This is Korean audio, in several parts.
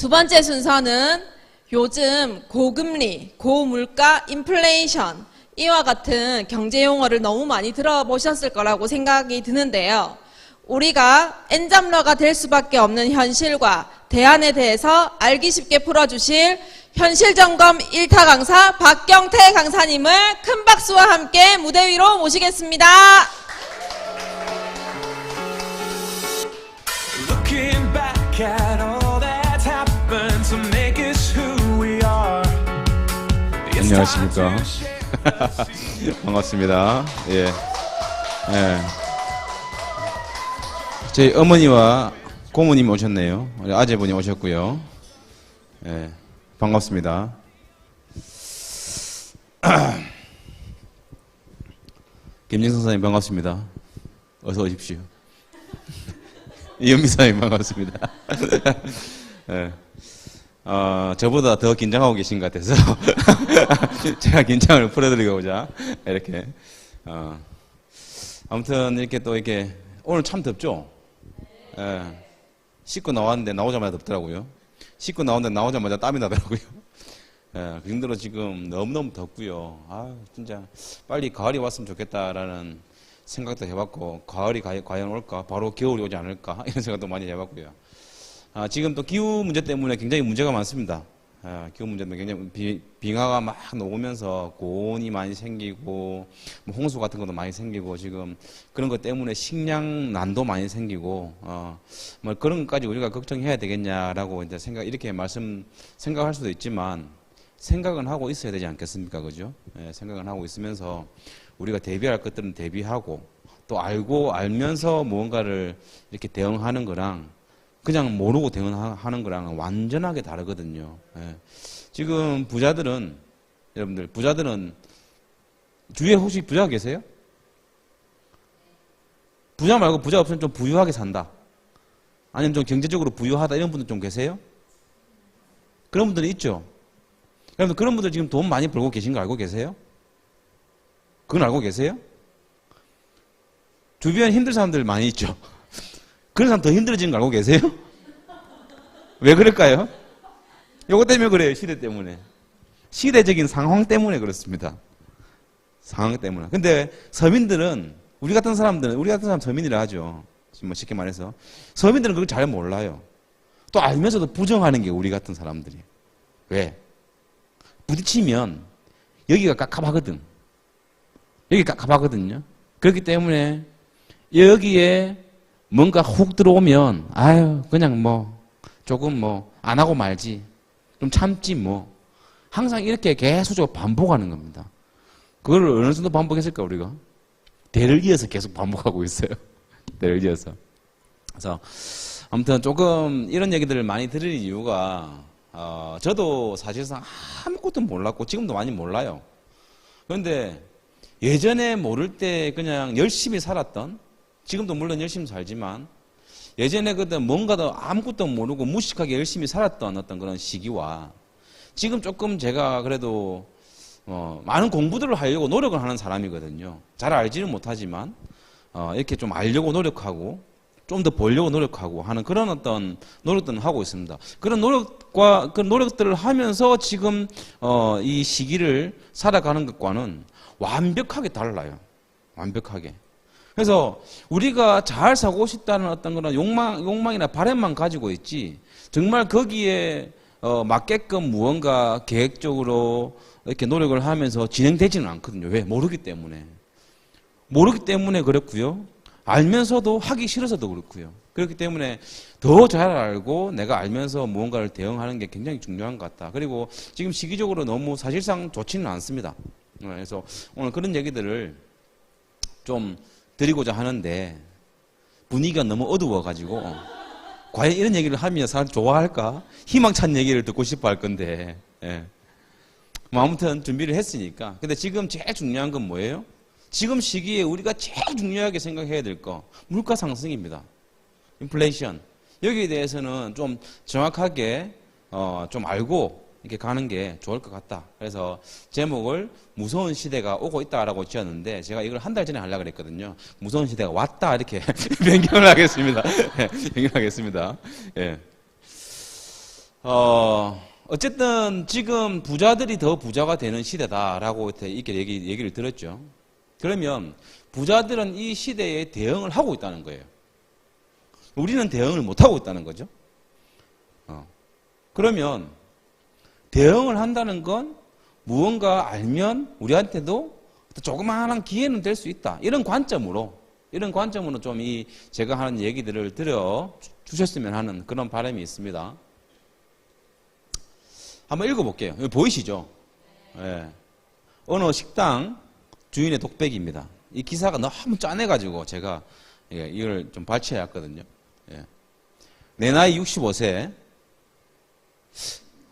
두 번째 순서는 요즘 고금리, 고물가, 인플레이션 이와 같은 경제 용어를 너무 많이 들어보셨을 거라고 생각이 드는데요. 우리가 엔잡러가 될 수밖에 없는 현실과 대안에 대해서 알기 쉽게 풀어주실 현실점검 1타 강사 박경태 강사님을 큰 박수와 함께 무대 위로 모시겠습니다. Looking back at all that's happened to make us who we are. 안녕하십니까. 반갑습니다. 예. 예. 저희 어머니와 고모님 오셨네요. 우리 아재분이 오셨고요. 예. 반갑습니다. 김진성 선생님 반갑습니다. 어서 오십시오. 이현미 선생님 반갑습니다. 예. 저보다 더 긴장하고 계신 것 같아서 제가 긴장을 풀어드리고자 이렇게 아무튼 이렇게 또 이렇게 오늘 참 덥죠? 예. 씻고 나왔는데 나오자마자 덥더라고요. 씻고 나왔는데 나오자마자 땀이 나더라고요. 예. 그 정도로 지금 너무너무 덥고요. 아 진짜 빨리 가을이 왔으면 좋겠다라는 생각도 해봤고, 가을이 과연 올까? 바로 겨울이 오지 않을까? 이런 생각도 많이 해봤고요. 지금 또 기후 문제 때문에 굉장히 문제가 많습니다. 기후 문제 때문에 굉장히 빙하가 막 녹으면서 고온이 많이 생기고, 뭐 홍수 같은 것도 많이 생기고, 지금 그런 것 때문에 식량난도 많이 생기고, 뭐 그런 것까지 우리가 걱정해야 되겠냐라고 이제 이렇게 생각할 수도 있지만, 생각은 하고 있어야 되지 않겠습니까? 그죠? 예, 생각은 하고 있으면서 우리가 대비할 것들은 대비하고, 또 알면서 무언가를 이렇게 대응하는 거랑 그냥 모르고 대응하는 거랑 완전하게 다르거든요. 예. 지금 여러분들 부자들은 주위에 혹시 부자가 계세요? 부자 말고 부자 없으면 좀 부유하게 산다. 아니면 좀 경제적으로 부유하다 이런 분들 좀 계세요? 그런 분들이 있죠. 여러분 그런 분들 지금 돈 많이 벌고 계신 거 알고 계세요? 그건 알고 계세요? 주변에 힘든 사람들 많이 있죠. 그런 사람 더 힘들어지는 거 알고 계세요? 왜 그럴까요? 요거 때문에 그래요. 시대 때문에. 시대적인 상황 때문에 그렇습니다. 상황 때문에. 근데 서민들은, 우리 같은 사람 서민이라 하죠. 뭐 쉽게 말해서. 서민들은 그걸 잘 몰라요. 또 알면서도 부정하는 게 우리 같은 사람들이. 왜? 부딪히면 여기가 깝깝하거든. 여기 깝깝하거든요. 그렇기 때문에 여기에 뭔가 훅 들어오면 그냥 조금 안 하고 말지, 좀 참지 항상 이렇게 계속적으로 반복하는 겁니다. 그걸 어느 정도 반복했을까 우리가? 대를 이어서 계속 반복하고 있어요. 대를 이어서. 그래서 아무튼 조금 이런 얘기들을 많이 들을 이유가 저도 사실상 아무것도 몰랐고 지금도 많이 몰라요. 그런데 예전에 모를 때 그냥 열심히 살았던, 지금도 물론 열심히 살지만 예전에 그때 뭔가도 아무것도 모르고 무식하게 열심히 살았던 어떤 그런 시기와 지금 조금 제가 그래도 많은 공부들을 하려고 노력을 하는 사람이거든요. 잘 알지는 못하지만 이렇게 좀 알려고 노력하고 좀 더 보려고 노력하고 하는 그런 어떤 노력들을 하고 있습니다. 그런 노력들을 하면서 지금 이 시기를 살아가는 것과는 완벽하게 달라요. 완벽하게. 그래서 우리가 잘 살고 싶다는 어떤 그런 욕망이나 바람만 가지고 있지, 정말 거기에 맞게끔 무언가 계획적으로 이렇게 노력을 하면서 진행되지는 않거든요. 왜? 모르기 때문에. 모르기 때문에 그렇고요. 알면서도 하기 싫어서도 그렇고요. 그렇기 때문에 더 잘 알고 내가 알면서 무언가를 대응하는 게 굉장히 중요한 것 같다. 그리고 지금 시기적으로 너무 사실상 좋지는 않습니다. 그래서 오늘 그런 얘기들을 좀 드리고자 하는데 분위기가 너무 어두워가지고 과연 이런 얘기를 하면 사람 좋아할까? 희망찬 얘기를 듣고 싶어 할 건데, 예. 뭐 아무튼 준비를 했으니까. 근데 지금 제일 중요한 건 뭐예요? 지금 시기에 우리가 제일 중요하게 생각해야 될 거, 물가 상승입니다. 인플레이션. 여기에 대해서는 좀 정확하게 좀 알고 이렇게 가는 게 좋을 것 같다. 그래서 제목을 무서운 시대가 오고 있다라고 지었는데 제가 이걸 한 달 전에 하려고 그랬거든요. 무서운 시대가 왔다 이렇게 변경을 하겠습니다. 변경하겠습니다. 예. 어쨌든 지금 부자들이 더 부자가 되는 시대다라고 이렇게 얘기를 들었죠. 그러면 부자들은 이 시대에 대응을 하고 있다는 거예요. 우리는 대응을 못하고 있다는 거죠. 그러면 대응을 한다는 건 무언가 알면 우리한테도 조그마한 기회는 될 수 있다. 이런 관점으로 좀 제가 하는 얘기들을 들어 주셨으면 하는 그런 바람이 있습니다. 한번 읽어볼게요. 여기 보이시죠? 예. 어느 식당 주인의 독백입니다. 이 기사가 너무 짠해가지고 제가 이걸 좀 발췌해 왔거든요. 예. 내 나이 65세,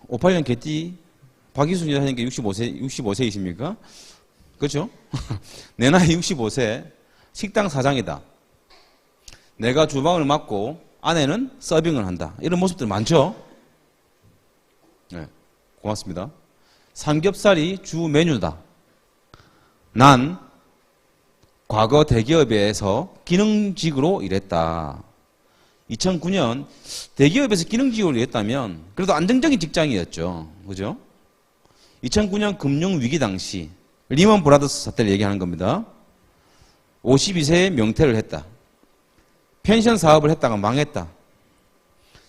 58년 개띠, 박이순이 하니까 65세이십니까? 그렇죠? 내 나이 65세, 식당 사장이다. 내가 주방을 맡고 아내는 서빙을 한다. 이런 모습들 많죠? 네, 고맙습니다. 삼겹살이 주 메뉴다. 난 과거 대기업에서 기능직으로 일했다. 2009년 대기업에서 기능직으로 일했다면 그래도 안정적인 직장이었죠. 그죠? 2009년 금융위기 당시 리먼 브라더스 사태를 얘기하는 겁니다. 52세에 명퇴를 했다. 펜션 사업을 했다가 망했다.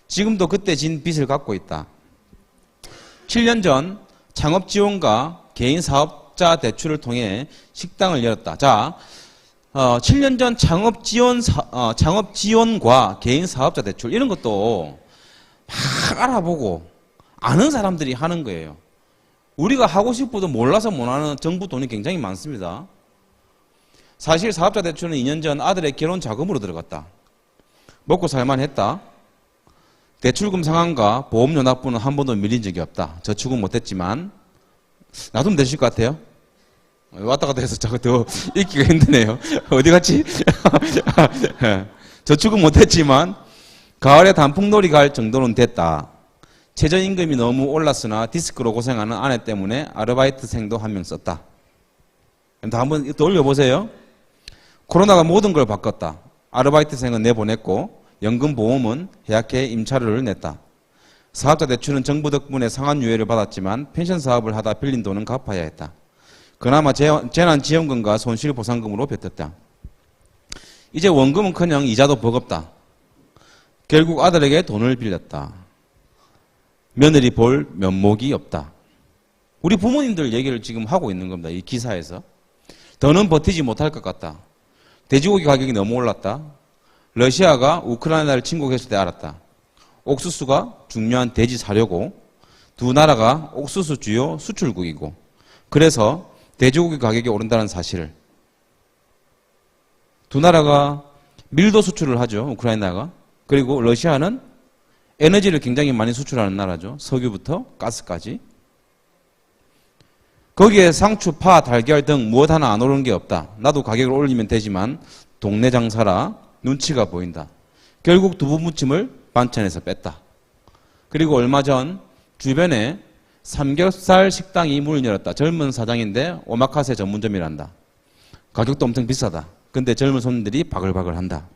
지금도 그때 진 빚을 갖고 있다. 7년 전 창업지원과 개인 사업자 대출을 통해 식당을 열었다. 자, 7년 전 창업지원과 개인 사업자 대출 이런 것도 막 알아보고 아는 사람들이 하는 거예요. 우리가 하고 싶어도 몰라서 못하는 정부 돈이 굉장히 많습니다. 사실 사업자 대출은 2년 전 아들의 결혼 자금으로 들어갔다. 먹고 살만 했다. 대출금 상환과 보험료 납부는 한 번도 밀린 적이 없다. 저축은 못했지만 놔두면 되실 것 같아요? 왔다 갔다 해서 자꾸 더 읽기가 힘드네요. 어디 갔지? 저축은 못했지만 가을에 단풍놀이 갈 정도는 됐다. 최저임금이 너무 올랐으나 디스크로 고생하는 아내 때문에 아르바이트생도 한 명 썼다. 다 한번 또 올려보세요. 코로나가 모든 걸 바꿨다. 아르바이트생은 내보냈고 연금보험은 해약해 임차료를 냈다. 사업자 대출은 정부 덕분에 상환유예를 받았지만 펜션 사업을 하다 빌린 돈은 갚아야 했다. 그나마 재난지원금과 손실보상금으로 버텼다. 이제 원금은커녕 이자도 버겁다. 결국 아들에게 돈을 빌렸다. 며느리 볼 면목이 없다. 우리 부모님들 얘기를 지금 하고 있는 겁니다. 이 기사에서. 더는 버티지 못할 것 같다. 돼지고기 가격이 너무 올랐다. 러시아가 우크라이나를 침공했을 때 알았다. 옥수수가 중요한 돼지 사료고 두 나라가 옥수수 주요 수출국이고 그래서 돼지고기 가격이 오른다는 사실을 두 나라가 밀도 수출을 하죠. 우크라이나가. 그리고 러시아는 에너지를 굉장히 많이 수출하는 나라죠. 석유부터 가스까지. 거기에 상추, 파, 달걀 등 무엇 하나 안 오르는 게 없다. 나도 가격을 올리면 되지만 동네 장사라 눈치가 보인다. 결국 두부무침을 반찬에서 뺐다. 그리고 얼마 전 주변에 삼겹살 식당이 문을 열었다. 젊은 사장인데 오마카세 전문점이란다. 가격도 엄청 비싸다. 근데 젊은 손님들이 바글바글 한다.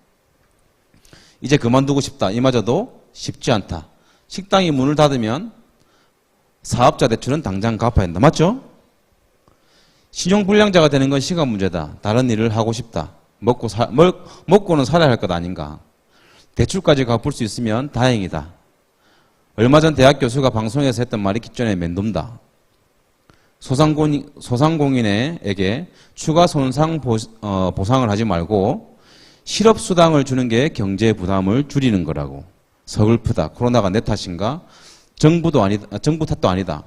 이제 그만두고 싶다. 이마저도 쉽지 않다. 식당이 문을 닫으면 사업자 대출은 당장 갚아야 한다. 맞죠? 신용불량자가 되는 건 시간 문제다. 다른 일을 하고 싶다. 먹고는 살아야 할 것 아닌가. 대출까지 갚을 수 있으면 다행이다. 얼마 전 대학 교수가 방송에서 했던 말이 기존에 맴돈다. 소상공인에게 추가 손상 보상을 하지 말고 실업수당을 주는 게 경제 부담을 줄이는 거라고. 서글프다. 코로나가 내 탓인가? 정부 탓도 아니다.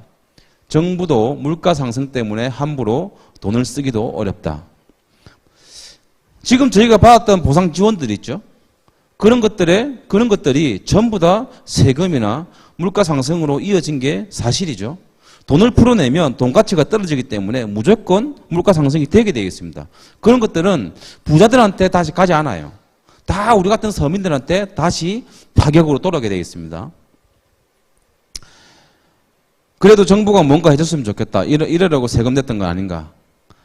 정부도 물가 상승 때문에 함부로 돈을 쓰기도 어렵다. 지금 저희가 받았던 보상 지원들이 있죠. 그런 것들이 전부 다 세금이나 물가 상승으로 이어진 게 사실이죠. 돈을 풀어내면 돈 가치가 떨어지기 때문에 무조건 물가 상승이 되게 되겠습니다. 그런 것들은 부자들한테 다시 가지 않아요. 다 우리 같은 서민들한테 다시 파격으로 돌아오게 되겠습니다. 그래도 정부가 뭔가 해줬으면 좋겠다. 이러려고 세금 냈던 거 아닌가.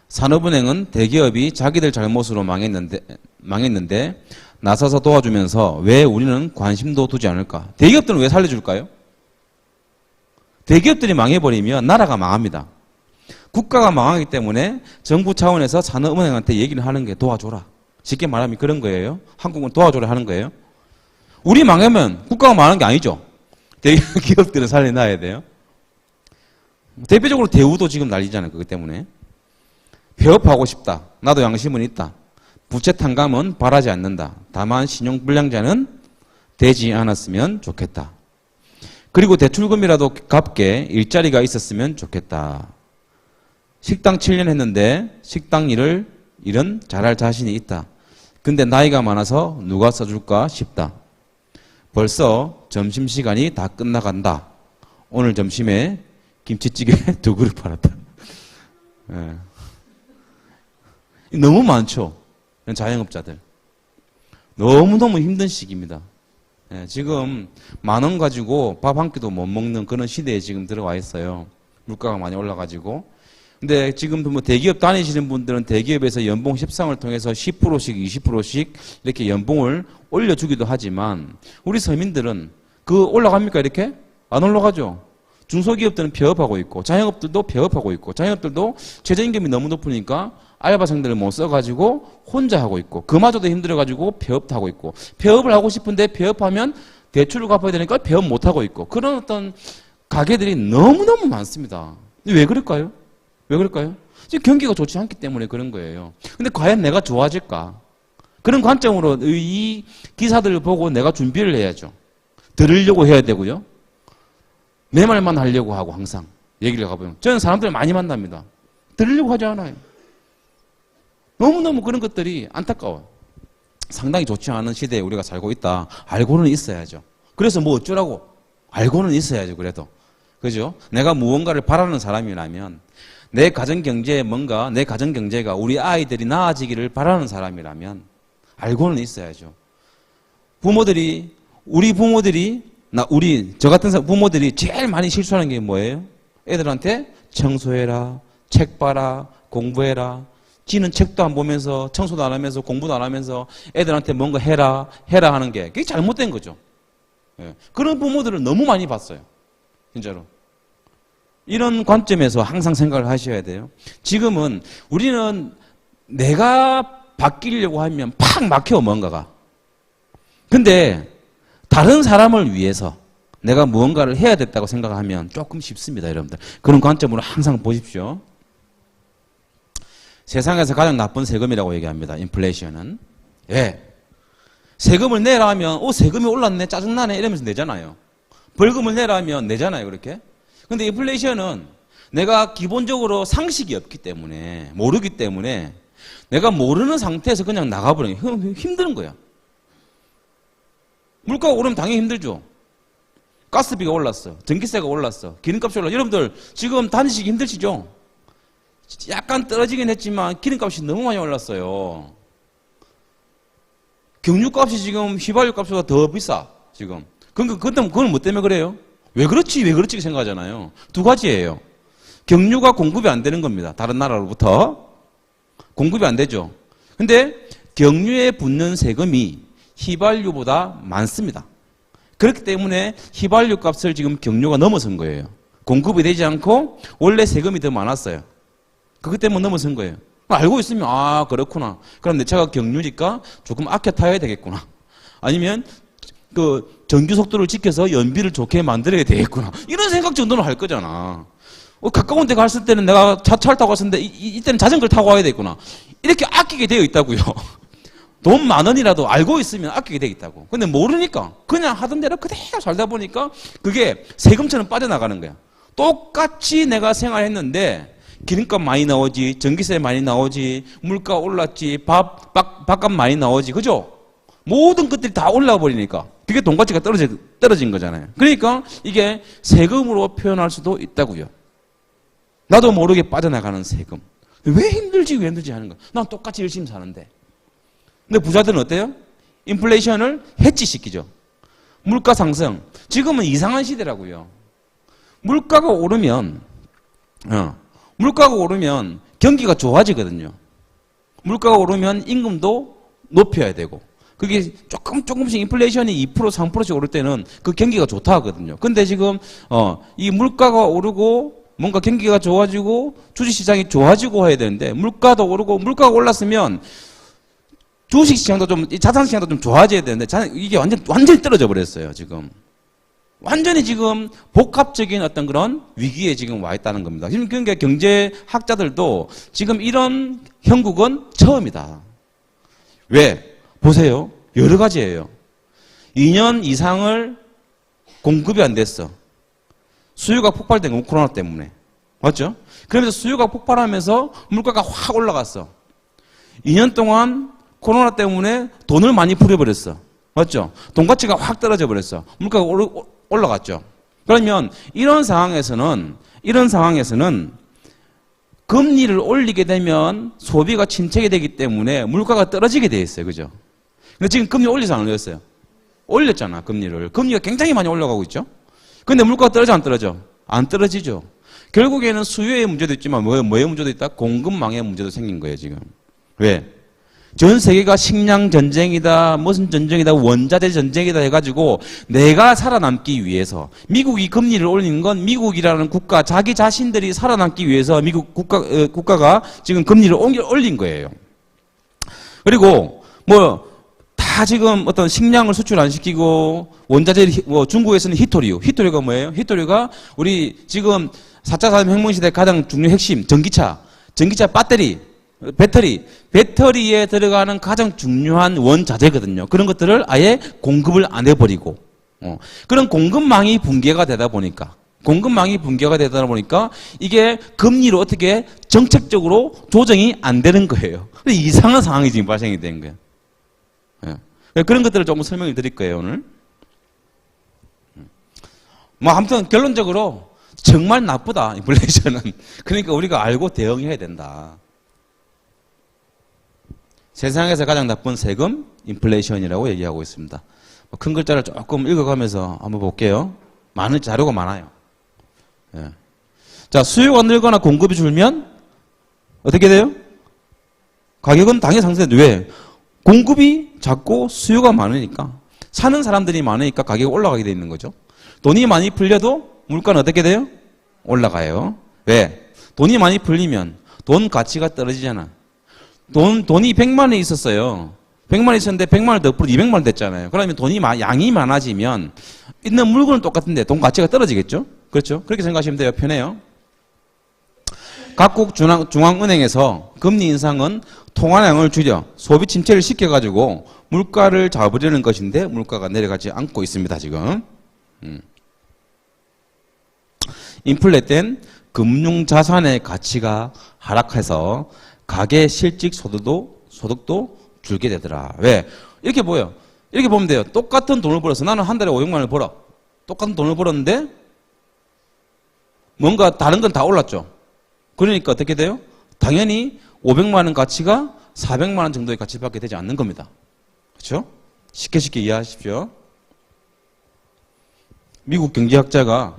산업은행은 대기업이 자기들 잘못으로 망했는데 나서서 도와주면서 왜 우리는 관심도 두지 않을까? 대기업들은 왜 살려줄까요? 대기업들이 망해버리면 나라가 망합니다. 국가가 망하기 때문에 정부 차원에서 산업은행한테 얘기를 하는 게 도와줘라. 쉽게 말하면 그런 거예요. 한국은 도와줘라 하는 거예요. 우리 망하면 국가가 망하는 게 아니죠. 대기업들은 살려놔야 돼요. 대표적으로 대우도 지금 난리잖아요. 그것 때문에. 폐업하고 싶다. 나도 양심은 있다. 부채 탕감은 바라지 않는다. 다만 신용불량자는 되지 않았으면 좋겠다. 그리고 대출금이라도 갚게 일자리가 있었으면 좋겠다. 식당 7년 했는데 식당 일은 잘할 자신이 있다. 근데 나이가 많아서 누가 써줄까 싶다. 벌써 점심시간이 다 끝나간다. 오늘 점심에 김치찌개 2그릇 팔았다. 예. 너무 많죠. 자영업자들. 너무너무 힘든 시기입니다. 예, 지금 10,000원 가지고 밥 한 끼도 못 먹는 그런 시대에 지금 들어와 있어요. 물가가 많이 올라가지고. 근데 지금도 뭐 대기업 다니시는 분들은 대기업에서 연봉 협상을 통해서 10%씩 20%씩 이렇게 연봉을 올려주기도 하지만 우리 서민들은 그 올라갑니까 이렇게? 안 올라가죠. 중소기업들은 폐업하고 있고 자영업들도 폐업하고 있고 자영업들도 최저임금이 너무 높으니까 알바생들을 못 써가지고 혼자 하고 있고 그마저도 힘들어가지고 폐업도 하고 있고 폐업을 하고 싶은데 폐업하면 대출을 갚아야 되니까 폐업 못하고 있고 그런 어떤 가게들이 너무너무 많습니다. 왜 그럴까요? 왜 그럴까요? 지금 경기가 좋지 않기 때문에 그런 거예요. 근데 과연 내가 좋아질까? 그런 관점으로 이 기사들을 보고 내가 준비를 해야죠. 들으려고 해야 되고요. 내 말만 하려고 하고 항상 얘기를 가보면 저는 사람들 많이 만납니다. 들으려고 하지 않아요. 너무너무 그런 것들이 안타까워요. 상당히 좋지 않은 시대에 우리가 살고 있다. 알고는 있어야죠. 그래서 뭐 어쩌라고? 알고는 있어야죠. 그래도. 그죠? 내가 무언가를 바라는 사람이라면 내 가정경제에 뭔가 내 가정경제가 우리 아이들이 나아지기를 바라는 사람이라면 알고는 있어야죠. 저 같은 부모들이 제일 많이 실수하는 게 뭐예요? 애들한테 청소해라, 책 봐라, 공부해라. 지는 책도 안 보면서 청소도 안 하면서 공부도 안 하면서 애들한테 뭔가 해라 하는 게 그게 잘못된 거죠. 예. 그런 부모들을 너무 많이 봤어요. 진짜로. 이런 관점에서 항상 생각을 하셔야 돼요. 지금은 우리는 내가 바뀌려고 하면 팍 막혀 뭔가가. 근데 다른 사람을 위해서 내가 무언가를 해야 됐다고 생각하면 조금 쉽습니다, 여러분들. 그런 관점으로 항상 보십시오. 세상에서 가장 나쁜 세금이라고 얘기합니다. 인플레이션은. 예. 세금을 내라 하면 세금이 올랐네 짜증나네 이러면서 내잖아요. 벌금을 내라 하면 내잖아요. 그렇게. 근데 인플레이션은 내가 기본적으로 상식이 없기 때문에 모르기 때문에 내가 모르는 상태에서 그냥 나가버리면 힘든 거야. 물가가 오르면 당연히 힘들죠. 가스비가 올랐어. 전기세가 올랐어. 기름값이 올랐어. 여러분들 지금 다니시기 힘드시죠? 약간 떨어지긴 했지만 기름값이 너무 많이 올랐어요. 경유값이 지금 휘발유값보다 더 비싸. 지금. 그건 뭐 때문에 그래요? 왜 그렇지 생각하잖아요. 두 가지예요. 경유가 공급이 안 되는 겁니다. 다른 나라로부터. 공급이 안 되죠. 근데 경유에 붙는 세금이 휘발유보다 많습니다. 그렇기 때문에 휘발유 값을 지금 경유가 넘어선 거예요. 공급이 되지 않고 원래 세금이 더 많았어요. 그것 때문에 넘어선 거예요. 알고 있으면 그렇구나. 그럼 내 차가 경유니까 조금 아껴 타야 되겠구나. 아니면 그 정규 속도를 지켜서 연비를 좋게 만들어야 되겠구나. 이런 생각 정도는 할 거잖아. 가까운 데 갔을 때는 내가 차를 타고 갔었는데 이때는 자전거를 타고 와야 되겠구나. 이렇게 아끼게 되어 있다고요. 돈 10,000원이라도 알고 있으면 아끼게 되어 있다고. 근데 모르니까 그냥 하던 대로 그대로 살다 보니까 그게 세금처럼 빠져나가는 거야. 똑같이 내가 생활했는데 기름값 많이 나오지, 전기세 많이 나오지, 물가 올랐지, 밥값 많이 나오지, 그죠? 모든 것들이 다 올라와 버리니까 그게 돈 가치가 떨어진 거잖아요. 그러니까 이게 세금으로 표현할 수도 있다고요. 나도 모르게 빠져나가는 세금. 왜 힘들지 하는 거야. 난 똑같이 열심히 사는데. 근데 부자들은 어때요? 인플레이션을 해치시키죠. 물가 상승. 지금은 이상한 시대라고요. 물가가 오르면 경기가 좋아지거든요. 물가가 오르면 임금도 높여야 되고 그게 조금씩 인플레이션이 2% 3%씩 오를 때는 그 경기가 좋다 하거든요. 근데 지금 이 물가가 오르고 뭔가 경기가 좋아지고 주식시장이 좋아지고 해야 되는데 물가도 오르고 물가가 올랐으면 주식시장도 좀 자산시장도 좀 좋아져야 되는데 이게 완전히 떨어져 버렸어요. 지금 완전히 지금 복합적인 어떤 그런 위기에 지금 와 있다는 겁니다. 그러니까 경제학자들도 지금 이런 형국은 처음이다. 왜? 보세요. 여러 가지예요. 2년 이상을 공급이 안 됐어. 수요가 폭발된 건 코로나 때문에. 맞죠? 그러면서 수요가 폭발하면서 물가가 확 올라갔어. 2년 동안 코로나 때문에 돈을 많이 풀어버렸어. 맞죠? 돈 가치가 확 떨어져 버렸어. 물가가 올라갔죠. 그러면 이런 상황에서는 금리를 올리게 되면 소비가 침체가 되기 때문에 물가가 떨어지게 돼 있어요. 그죠? 근데 지금 금리 올려서 안 올렸어요? 올렸잖아, 금리를. 금리가 굉장히 많이 올라가고 있죠? 근데 물가가 떨어져, 안 떨어져? 안 떨어지죠. 결국에는 수요의 문제도 있지만 뭐의 문제도 있다? 공급망의 문제도 생긴 거예요, 지금. 왜? 전 세계가 식량 전쟁이다, 무슨 전쟁이다, 원자재 전쟁이다 해가지고 내가 살아남기 위해서 미국이 금리를 올리는 건 미국이라는 국가, 자기 자신들이 살아남기 위해서 미국 국가가 지금 금리를 올린 거예요. 그리고 다 지금 어떤 식량을 수출 안 시키고 원자재 중국에서는 히토류가 뭐예요? 히토류가 우리 지금 4차 산업혁명시대 가장 중요 핵심 전기차 배터리에 들어가는 가장 중요한 원자재거든요. 그런 것들을 아예 공급을 안 해버리고 그런 공급망이 붕괴가 되다 보니까 이게 금리로 어떻게 정책적으로 조정이 안 되는 거예요. 이상한 상황이 지금 발생이 된 거예요. 그런 것들을 조금 설명을 드릴 거예요, 오늘. 아무튼 결론적으로 정말 나쁘다, 인플레이션은. 그러니까 우리가 알고 대응해야 된다. 세상에서 가장 나쁜 세금, 인플레이션이라고 얘기하고 있습니다. 큰 글자를 조금 읽어가면서 한번 볼게요. 많은 자료가 많아요. 예. 자, 수요가 늘거나 공급이 줄면 어떻게 돼요? 가격은 당연히 상승해요. 왜? 공급이 작고 수요가 많으니까, 사는 사람들이 많으니까 가격이 올라가게 돼 있는 거죠. 돈이 많이 풀려도 물가는 어떻게 돼요? 올라가요. 왜? 돈이 많이 풀리면 돈 가치가 떨어지잖아. 돈이 100만 원 있었어요. 100만 원 있었는데 100만 원 더 풀어 200만 원 됐잖아요. 그러면 양이 많아지면 있는 물건은 똑같은데 돈 가치가 떨어지겠죠? 그렇죠? 그렇게 생각하시면 돼요. 편해요. 각국 중앙은행에서 금리 인상은 통화량을 줄여 소비 침체를 시켜가지고 물가를 잡으려는 것인데 물가가 내려가지 않고 있습니다, 지금. 인플레된 금융자산의 가치가 하락해서 가계 실질 소득도 줄게 되더라. 왜? 이렇게 보여. 이렇게 보면 돼요. 똑같은 돈을 벌어서 나는 한 달에 500만 원을 벌어. 똑같은 돈을 벌었는데 뭔가 다른 건 다 올랐죠. 그러니까 어떻게 돼요? 당연히 500만 원 가치가 400만 원 정도의 가치밖에 되지 않는 겁니다. 그렇죠? 쉽게 이해하십시오. 미국 경제학자가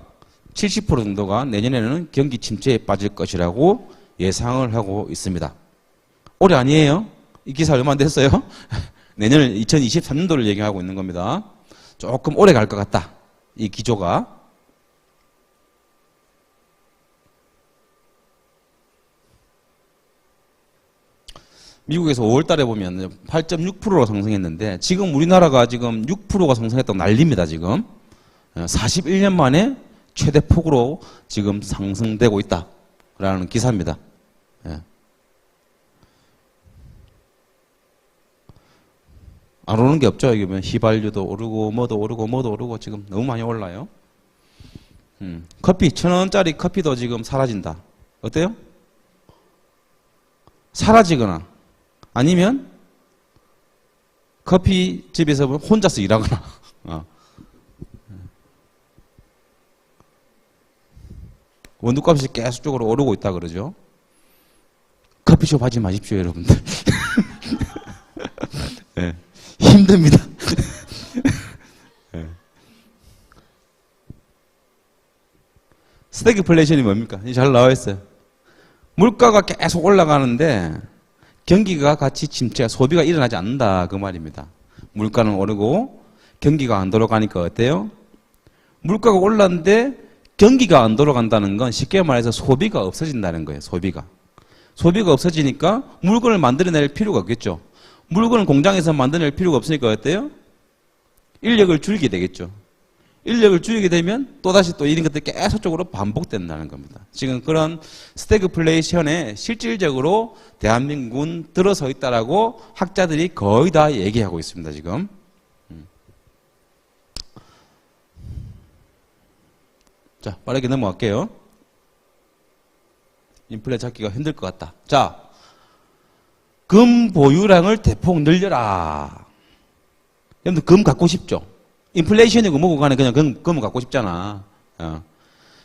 70% 정도가 내년에는 경기 침체에 빠질 것이라고 예상을 하고 있습니다. 올해 아니에요. 이 기사 얼마 안 됐어요. 내년 2023년도를 얘기하고 있는 겁니다. 조금 오래 갈 것 같다. 이 기조가. 미국에서 5월 달에 보면 8.6%가 상승했는데 지금 우리나라가 지금 6%가 상승했다고 난립니다, 지금. 41년 만에 최대 폭으로 지금 상승되고 있다라는 기사입니다. 예. 안 오르는 게 없죠. 여기 보면 휘발유도 오르고 뭐도 오르고 지금 너무 많이 올라요. 커피 1,000원짜리 커피도 지금 사라진다. 어때요? 사라지거나 아니면 커피집에서 혼자서 일하거나 원두값이 계속적으로 오르고 있다 그러죠. 커피숍 하지 마십시오, 여러분들. 네. 힘듭니다. 네. 스태그플레이션이 뭡니까? 잘 나와 있어요. 물가가 계속 올라가는데 경기가 같이 침체, 소비가 일어나지 않는다 그 말입니다. 물가는 오르고 경기가 안 돌아가니까 어때요? 물가가 올랐는데 경기가 안 돌아간다는 건 쉽게 말해서 소비가 없어진다는 거예요. 소비가 없어지니까 물건을 만들어낼 필요가 없겠죠. 물건을 공장에서 만들어낼 필요가 없으니까 어때요? 인력을 줄이게 되겠죠. 인력을 줄이게 되면 또다시 또 이런 것들이 계속적으로 반복된다는 겁니다. 지금 그런 스태그플레이션에 실질적으로 대한민국은 들어서 있다라고 학자들이 거의 다 얘기하고 있습니다. 지금. 자, 빠르게 넘어갈게요. 인플레 찾기가 힘들 것 같다. 자, 금 보유량을 대폭 늘려라. 여러분들 금 갖고 싶죠? 인플레이션이고 뭐고 간에 그냥 금을 갖고 싶잖아.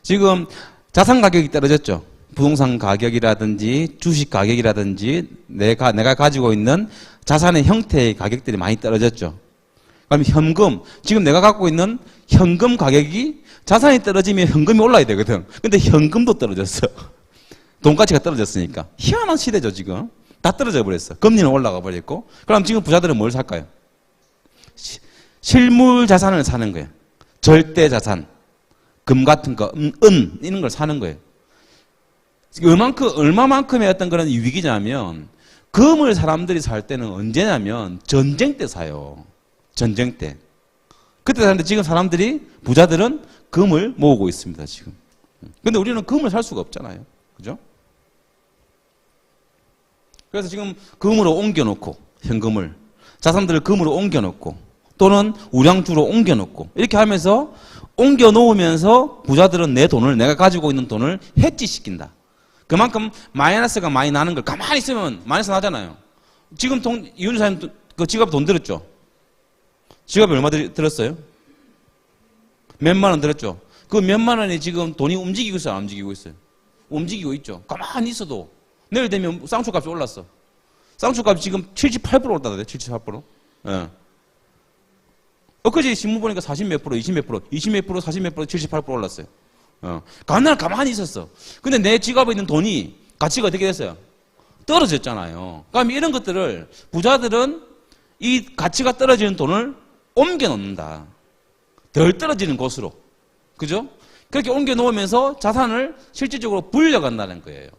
지금 자산 가격이 떨어졌죠. 부동산 가격이라든지 주식 가격이라든지 내가 가지고 있는 자산의 형태의 가격들이 많이 떨어졌죠. 그럼 현금, 지금 내가 갖고 있는 현금 가격이 자산이 떨어지면 현금이 올라야 되거든. 근데 현금도 떨어졌어. 돈 가치가 떨어졌으니까. 희한한 시대죠, 지금. 다 떨어져 버렸어. 금리는 올라가 버렸고. 그럼 지금 부자들은 뭘 살까요? 실물 자산을 사는 거예요. 절대 자산. 금 같은 거, 이런 걸 사는 거예요. 얼마만큼의 어떤 그런 위기냐면, 금을 사람들이 살 때는 언제냐면, 전쟁 때 사요. 전쟁 때. 그때 사는데 지금 사람들이, 부자들은 금을 모으고 있습니다, 지금. 근데 우리는 금을 살 수가 없잖아요. 그죠? 그래서 지금 금으로 옮겨놓고, 현금을, 자산들을 금으로 옮겨놓고, 또는 우량주로 옮겨놓고, 이렇게 하면서 옮겨놓으면서 부자들은 내 돈을, 내가 가지고 있는 돈을 해지시킨다. 그만큼 마이너스가 많이 나는 걸 가만히 있으면 마이너스 나잖아요. 지금 이윤희 사장님 그 지갑 돈 들었죠? 지갑에 얼마 들었어요? 몇만 원 들었죠? 그 몇만 원이 지금 돈이 움직이고 있어요? 안 움직이고 있어요? 움직이고 있죠. 가만히 있어도 내일 되면 쌍수 값이 올랐어. 쌍수 값이 지금 78% 올랐다던데, 78%. 예. 엊그제 신문 보니까 40 몇 프로, 20 몇 프로, 20 몇 프로, 40 몇 프로, 78% 올랐어요. 그날 가만히 있었어. 근데 내 지갑에 있는 돈이 가치가 어떻게 됐어요? 떨어졌잖아요. 그럼 이런 것들을 부자들은 이 가치가 떨어지는 돈을 옮겨 놓는다. 덜 떨어지는 곳으로. 그죠? 그렇게 옮겨 놓으면서 자산을 실질적으로 불려간다는 거예요.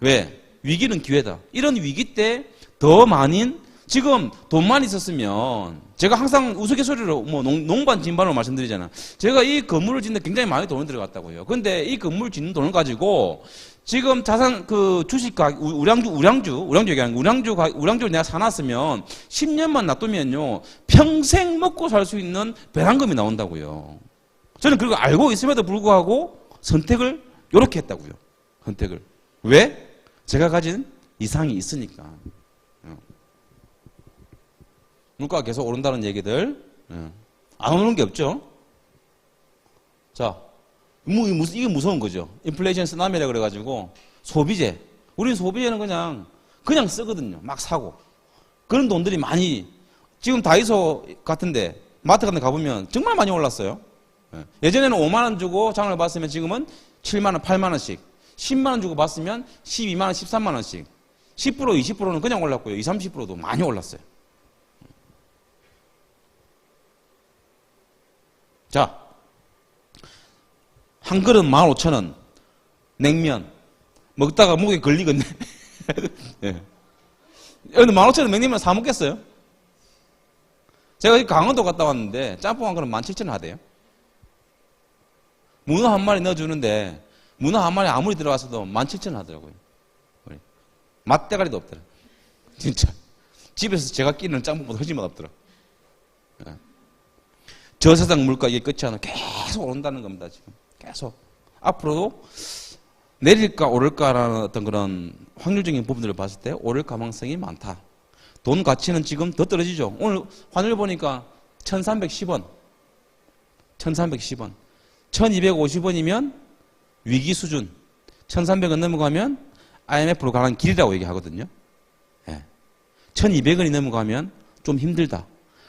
왜? 위기는 기회다. 이런 위기 때 더 많은 지금 돈만 있었으면 제가 항상 우스갯소리로 뭐 농반 진반으로 말씀드리잖아. 제가 이 건물을 짓는데 굉장히 많이 돈이 들어갔다고요. 근데 이 건물 짓는 돈을 가지고 지금 자산 그 주식 가격 우량주를 내가 사놨으면 10년만 놔두면요 평생 먹고 살 수 있는 배당금이 나온다고요. 저는 그걸 알고 있음에도 불구하고 선택을 이렇게 했다고요. 선택을 왜? 제가 가진 이상이 있으니까. 물가가 계속 오른다는 얘기들. 안 오르는 게 없죠. 자, 이게 무서운 거죠. 인플레이션 쓰나미라 그래가지고 소비재. 우리는 소비재는 그냥 쓰거든요. 막 사고. 그런 돈들이 많이 지금 다이소 같은데 마트 같은 데 가보면 정말 많이 올랐어요. 예전에는 5만 원 주고 장을 봤으면 지금은 7만 원, 8만 원씩. 10만 원 주고 봤으면 12만 원, 13만 원씩. 10%, 20%는 그냥 올랐고요. 20, 30%도 많이 올랐어요. 자, 한 그릇 15,000원, 냉면. 먹다가 목에 걸리겠네. 예. 근데 15,000원 냉면 사 먹겠어요? 제가 강원도 갔다 왔는데 짬뽕 한 그릇 17,000원 하대요. 문어 한 마리 넣어주는데 문어 한 마리 아무리 들어갔어도 17,000원 하더라고요. 맛대가리도 없더라. 진짜. 집에서 제가 끼는 짬뽕보다 훨씬 맛없더라. 예. 저세상 물가 이게 끝이 아니라 계속 오른다는 겁니다, 지금. 계속. 앞으로도 내릴까 오를까라는 어떤 그런 확률적인 부분들을 봤을 때 오를 가능성이 많다. 돈 가치는 지금 더 떨어지죠. 오늘 환율 보니까 1310원. 1310원. 1250원이면 위기 수준. 1300원 넘어가면 IMF로 가는 길이라고 얘기하거든요. 예. 1200원이 넘어가면 좀 힘들다.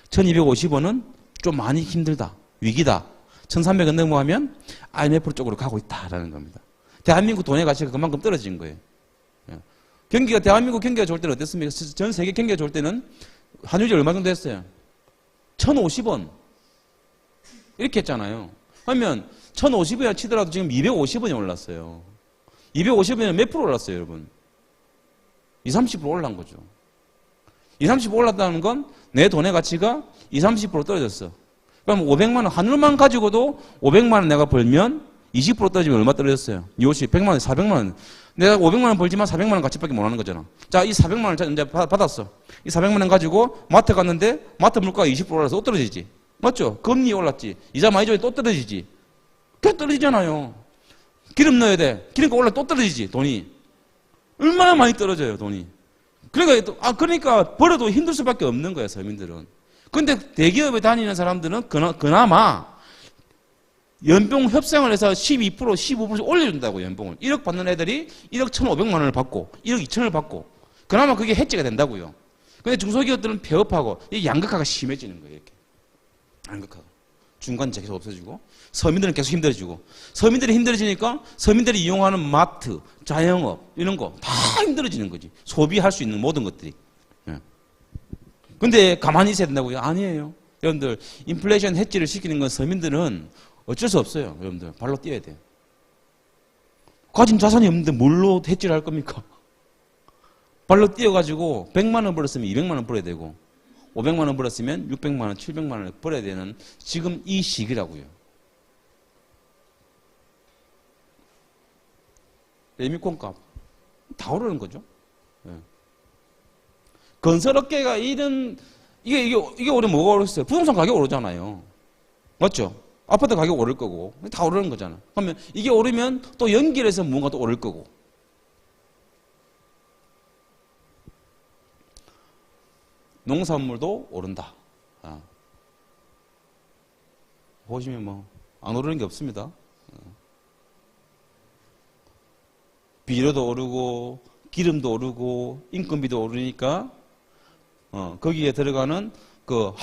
1250원은 좀 많이 힘들다. 위기다. 1300원 넘어가면 IMF 쪽으로 가고 있다라는 겁니다. 대한민국 돈의 가치가 그만큼 떨어진 거예요. 대한민국 경기가 좋을 때는 어땠습니까? 전 세계 경기가 좋을 때는 환율이 얼마 정도 됐어요? 1,050원. 이렇게 했잖아요. 그러면 1,050원이라 치더라도 지금 250원이 올랐어요. 250원이면 몇 프로 올랐어요, 여러분? 20, 30% 올란 거죠. 20, 30% 올랐다는 건 내 돈의 가치가 20, 30% 떨어졌어. 그럼 500만 원, 환율만 가지고도 500만 원 내가 벌면 20% 떨어지면 얼마 떨어졌어요? 250, 100만 원, 400만 원. 내가 500만 원 벌지만 400만 원 가치밖에 못 하는 거잖아. 자, 이 400만 원 이제 받았어. 이 400만 원 가지고 마트 갔는데 마트 물가가 20% 올라서 또 떨어지지. 맞죠? 금리 올랐지. 이자 많이 줘야 또 떨어지지. 계속 떨어지잖아요. 기름 넣어야 돼. 기름가 올라 또 떨어지지, 돈이. 얼마나 많이 떨어져요, 돈이. 그러니까 벌어도 힘들 수밖에 없는 거예요, 서민들은. 근데 대기업에 다니는 사람들은 그나마 연봉 협상을 해서 12%, 15% 올려준다고, 연봉을. 1억 받는 애들이 1억 1,500만 원을 받고, 1억 2천을 받고, 그나마 그게 해지가 된다고요. 근데 중소기업들은 폐업하고, 이 양극화가 심해지는 거예요, 이렇게. 양극화가. 중간재 계속 없어지고, 서민들은 계속 힘들어지고, 서민들이 힘들어지니까 서민들이 이용하는 마트, 자영업, 이런 거 다 힘들어지는 거지. 소비할 수 있는 모든 것들이. 예. 근데 가만히 있어야 된다고요? 아니에요. 여러분들, 인플레이션 해지를 시키는 건 서민들은 어쩔 수 없어요. 여러분들, 발로 뛰어야 돼요. 가진 자산이 없는데 뭘로 해지를 할 겁니까? 발로 뛰어가지고 100만 원 벌었으면 200만 원 벌어야 되고, 500만 원 벌었으면 600만 원, 700만 원을 벌어야 되는 지금 이 시기라고요. 레미콘 값 다 오르는 거죠. 예. 건설업계가 이게 오르면 뭐가 오르겠어요? 부동산 가격 오르잖아요. 맞죠? 아파트 가격 오를 거고 다 오르는 거잖아. 그러면 이게 오르면 또 연결해서 뭔가 또 오를 거고. 농산물도 오른다. 보시면 뭐 안 오르는 게 없습니다. 비료도 오르고 기름도 오르고 인건비도 오르니까 거기에 들어가는 그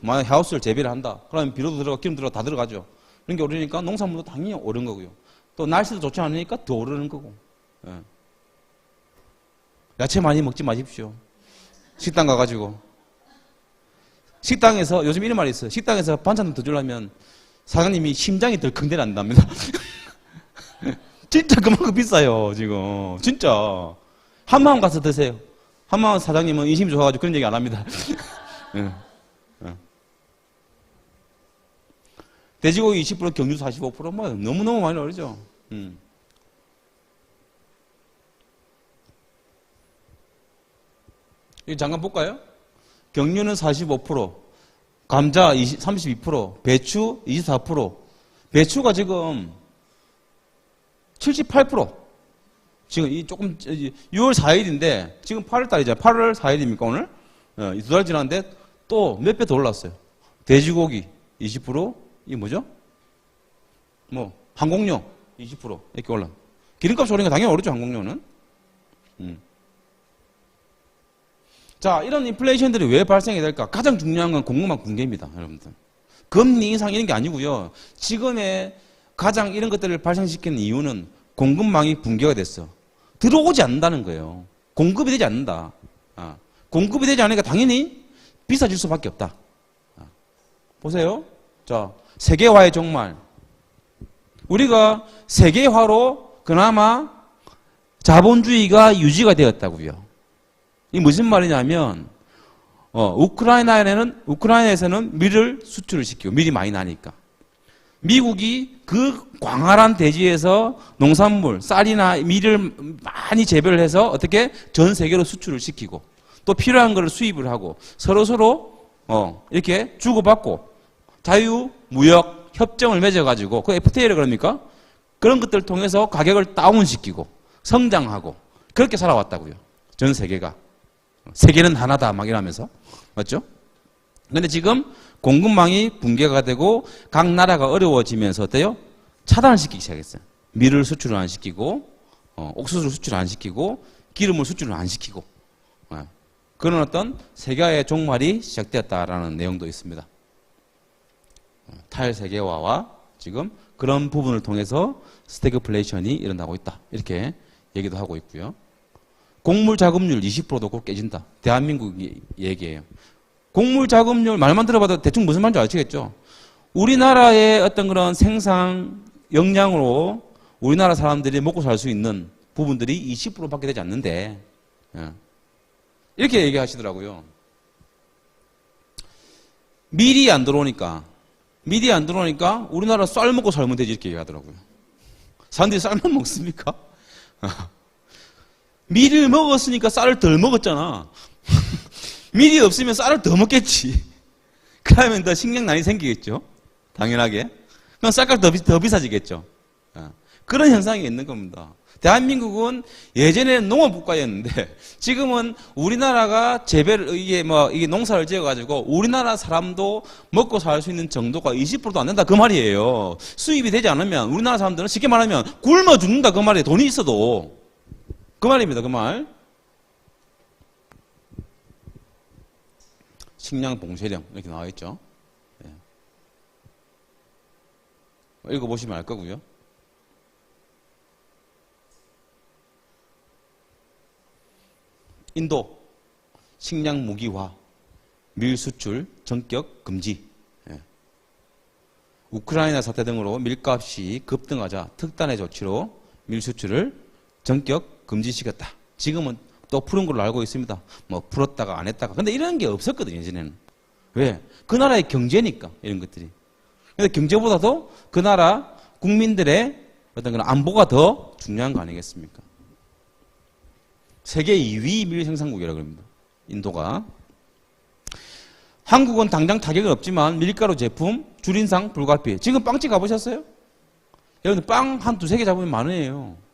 만약 하우스를 재배를 한다. 그러면 비료도 들어가 기름 들어가 다 들어가죠. 그런 게 오르니까 농산물도 당연히 오른 거고요. 또 날씨도 좋지 않으니까 더 오르는 거고. 예. 야채 많이 먹지 마십시오. 식당 가가지고. 식당에서 요즘 이런 말이 있어요. 식당에서 반찬 더 주려면 사장님이 심장이 덜컹대 난답니다. 진짜 그만큼 비싸요, 지금. 진짜. 한마음 가서 드세요. 한마음 사장님은 인심이 좋아가지고 그런 얘기 안 합니다. 예. 예. 돼지고기 20%, 경유 45%, 뭐, 너무너무 많이 오르죠. 이거 잠깐 볼까요? 경유는 45%, 감자 32%, 배추 24%. 배추가 지금 78%. 지금 이 조금 6월 4일인데 지금 8월 달이잖아요. 8월 4일입니까 오늘? 이 2달 지났는데 또 몇 배 더 올랐어요. 돼지고기 20%, 이게 뭐죠? 뭐 항공료 20% 이렇게 올라. 기름값 오르니까 당연히 오르죠, 항공료는. 자, 이런 인플레이션들이 왜 발생이 될까? 가장 중요한 건 공급망 붕괴입니다, 여러분들. 금리 인상 이런 게 아니고요. 지금의 가장 이런 것들을 발생시키는 이유는 공급망이 붕괴가 됐어. 들어오지 않는다는 거예요. 공급이 되지 않는다. 공급이 되지 않으니까 당연히 비싸질 수밖에 없다. 보세요. 자, 세계화의 종말. 우리가 세계화로 그나마 자본주의가 유지가 되었다고요. 이게 무슨 말이냐면 우크라이나에서는 밀을 수출을 시키고 밀이 많이 나니까 미국이 그 광활한 대지에서 농산물, 쌀이나 밀을 많이 재배를 해서 어떻게 전 세계로 수출을 시키고 또 필요한 것을 수입을 하고 서로 이렇게 주고받고 자유무역 협정을 맺어가지고 그 FTA를 그럽니까? 그런 것들을 통해서 가격을 다운시키고 성장하고 그렇게 살아왔다고요. 전 세계가. 세계는 하나다 막 이러면서. 맞죠? 근데 지금 공급망이 붕괴가 되고 각 나라가 어려워지면서 어때요? 차단을 시키기 시작했어요. 밀을 수출을 안 시키고 옥수수를 수출 안 시키고 기름을 수출을 안 시키고 그런 어떤 세계화의 종말이 시작되었다라는 내용도 있습니다. 탈세계화와 지금 그런 부분을 통해서 스태그플레이션이 일어나고 있다. 이렇게 얘기도 하고 있고요. 곡물 자급률 20%도 곧 깨진다. 대한민국 얘기예요. 곡물 자급률 말만 들어봐도 대충 무슨 말인지 아시겠죠? 우리나라의 어떤 그런 생산 역량으로 우리나라 사람들이 먹고 살 수 있는 부분들이 20%밖에 되지 않는데, 이렇게 얘기하시더라고요. 밀이 안 들어오니까 우리나라 쌀 먹고 살면 되지 이렇게 얘기하더라고요. 사람들이 쌀만 먹습니까? 밀을 먹었으니까 쌀을 덜 먹었잖아. 밀이 없으면 쌀을 더 먹겠지. 그러면 더 식량난이 생기겠죠. 당연하게. 그럼 쌀값 더 비싸지겠죠. 그런 현상이 있는 겁니다. 대한민국은 예전에는 농업국가였는데 지금은 우리나라가 이게 농사를 지어가지고 우리나라 사람도 먹고 살 수 있는 정도가 20%도 안 된다 그 말이에요. 수입이 되지 않으면 우리나라 사람들은 쉽게 말하면 굶어 죽는다 그 말이에요. 돈이 있어도. 그 말입니다. 그 말. 식량 봉쇄령 이렇게 나와 있죠. 읽어보시면 알 거고요. 인도 식량 무기화, 밀 수출 전격 금지. 우크라이나 사태 등으로 밀값이 급등하자 특단의 조치로 밀 수출을 전격 금지시켰다. 지금은 또 푸른 걸로 알고 있습니다. 뭐 풀었다가 안 했다가. 근데 이런 게 없었거든요, 예전에는. 왜? 그 나라의 경제니까 이런 것들이. 근데 경제보다도 그 나라 국민들의 어떤 그런 안보가 더 중요한 거 아니겠습니까? 세계 2위 밀 생산국이라고 합니다. 인도가. 한국은 당장 타격은 없지만 밀가루 제품 줄인상 불가피. 지금 빵집 가보셨어요? 여러분들 빵 한 두세 개 잡으면 만 원이에요.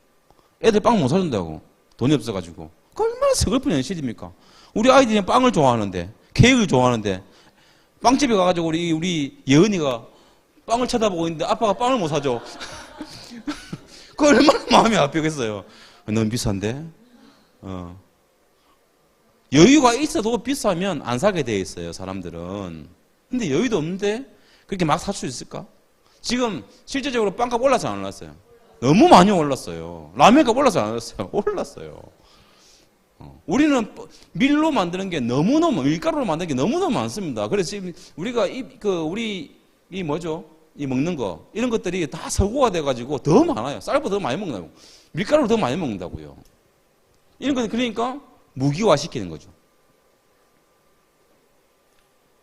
애들 빵 못 사준다고. 돈이 없어가지고. 그 얼마나 서글픈 현실입니까? 우리 아이들이 빵을 좋아하는데, 케이크를 좋아하는데, 빵집에 가가지고 우리 예은이가 빵을 쳐다보고 있는데 아빠가 빵을 못 사줘. 그 얼마나 마음이 아프겠어요. 너무 비싼데? 여유가 있어도 비싸면 안 사게 돼 있어요, 사람들은. 근데 여유도 없는데 그렇게 막 살 수 있을까? 지금 실제적으로 빵값 올랐어요, 안 올랐어요? 너무 많이 올랐어요. 라면값 올랐어요, 안 올랐어요? 올랐어요. 우리는 밀로 만드는 게 너무너무, 밀가루로 만드는 게 너무너무 많습니다. 그래서 지금 우리가 이 먹는 거, 이런 것들이 다 서구화 돼가지고 더 많아요. 쌀보다 더 많이 먹는다고. 밀가루를 더 많이 먹는다고요. 이런 건 그러니까 무기화 시키는 거죠.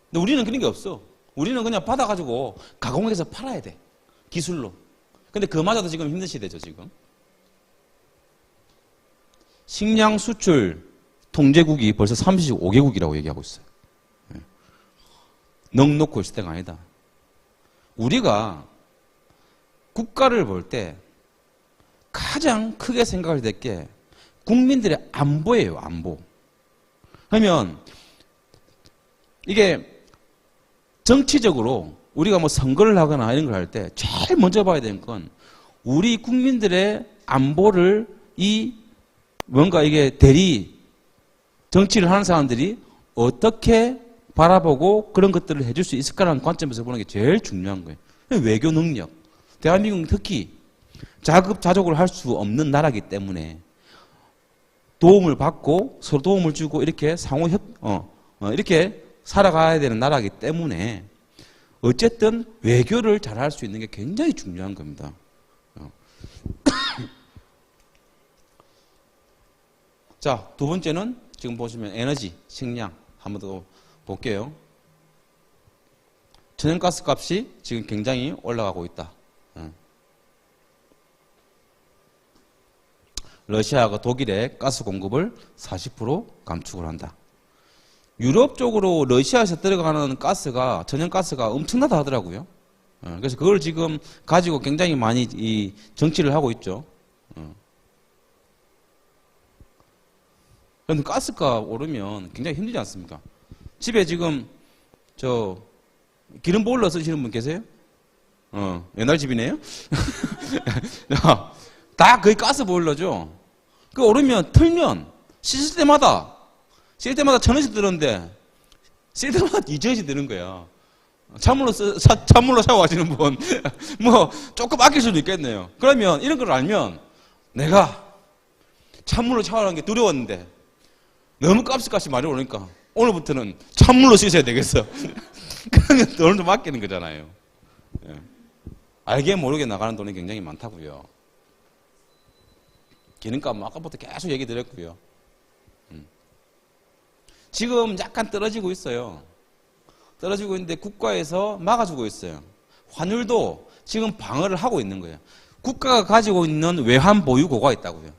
근데 우리는 그런 게 없어. 우리는 그냥 받아가지고 가공해서 팔아야 돼. 기술로. 근데 그마저도 지금 힘든 시대죠, 지금. 식량 수출 통제국이 벌써 35개국이라고 얘기하고 있어요. 넋 놓고 있을 때가 아니다. 우리가 국가를 볼 때 가장 크게 생각을 될 게 국민들의 안보예요, 안보. 그러면 이게 정치적으로 우리가 뭐 선거를 하거나 이런 걸 할 때 제일 먼저 봐야 되는 건 우리 국민들의 안보를 뭔가 이게 정치를 하는 사람들이 어떻게 바라보고 그런 것들을 해줄 수 있을까라는 관점에서 보는 게 제일 중요한 거예요. 외교 능력. 대한민국은 특히 자급자족을 할 수 없는 나라이기 때문에 도움을 받고 서로 도움을 주고 이렇게 이렇게 살아가야 되는 나라이기 때문에 어쨌든 외교를 잘할 수 있는 게 굉장히 중요한 겁니다. 자, 두 번째는 지금 보시면 에너지, 식량 한번 더 볼게요. 천연가스 값이 지금 굉장히 올라가고 있다. 러시아가 독일의 가스 공급을 40% 감축을 한다. 유럽 쪽으로 러시아에서 들어가는 가스가, 천연가스가 엄청나다 하더라고요. 그래서 그걸 지금 가지고 굉장히 많이 이 정치를 하고 있죠. 그런데 가스가 오르면 굉장히 힘들지 않습니까? 집에 지금 기름 보일러 쓰시는 분 계세요? 옛날 집이네요? 다 거의 가스 보일러죠? 그 오르면, 틀면, 씻을 때마다 1,000원씩 드는데, 쓸 때마다 2,000원씩 드는 거야. 찬물로 샤워하시는 분, 조금 아낄 수도 있겠네요. 그러면, 이런 걸 알면, 내가 찬물로 샤워하는 게 두려웠는데 너무 값이 많이 오르니까 오늘부터는 찬물로 씻어야 되겠어. 그러면 돈을 좀 아끼는 거잖아요. 예. 알게 모르게 나가는 돈이 굉장히 많다고요. 기름값 아까부터 계속 얘기 드렸고요. 지금 약간 떨어지고 있어요. 떨어지고 있는데 국가에서 막아주고 있어요. 환율도 지금 방어를 하고 있는 거예요. 국가가 가지고 있는 외환 보유고가 있다고요.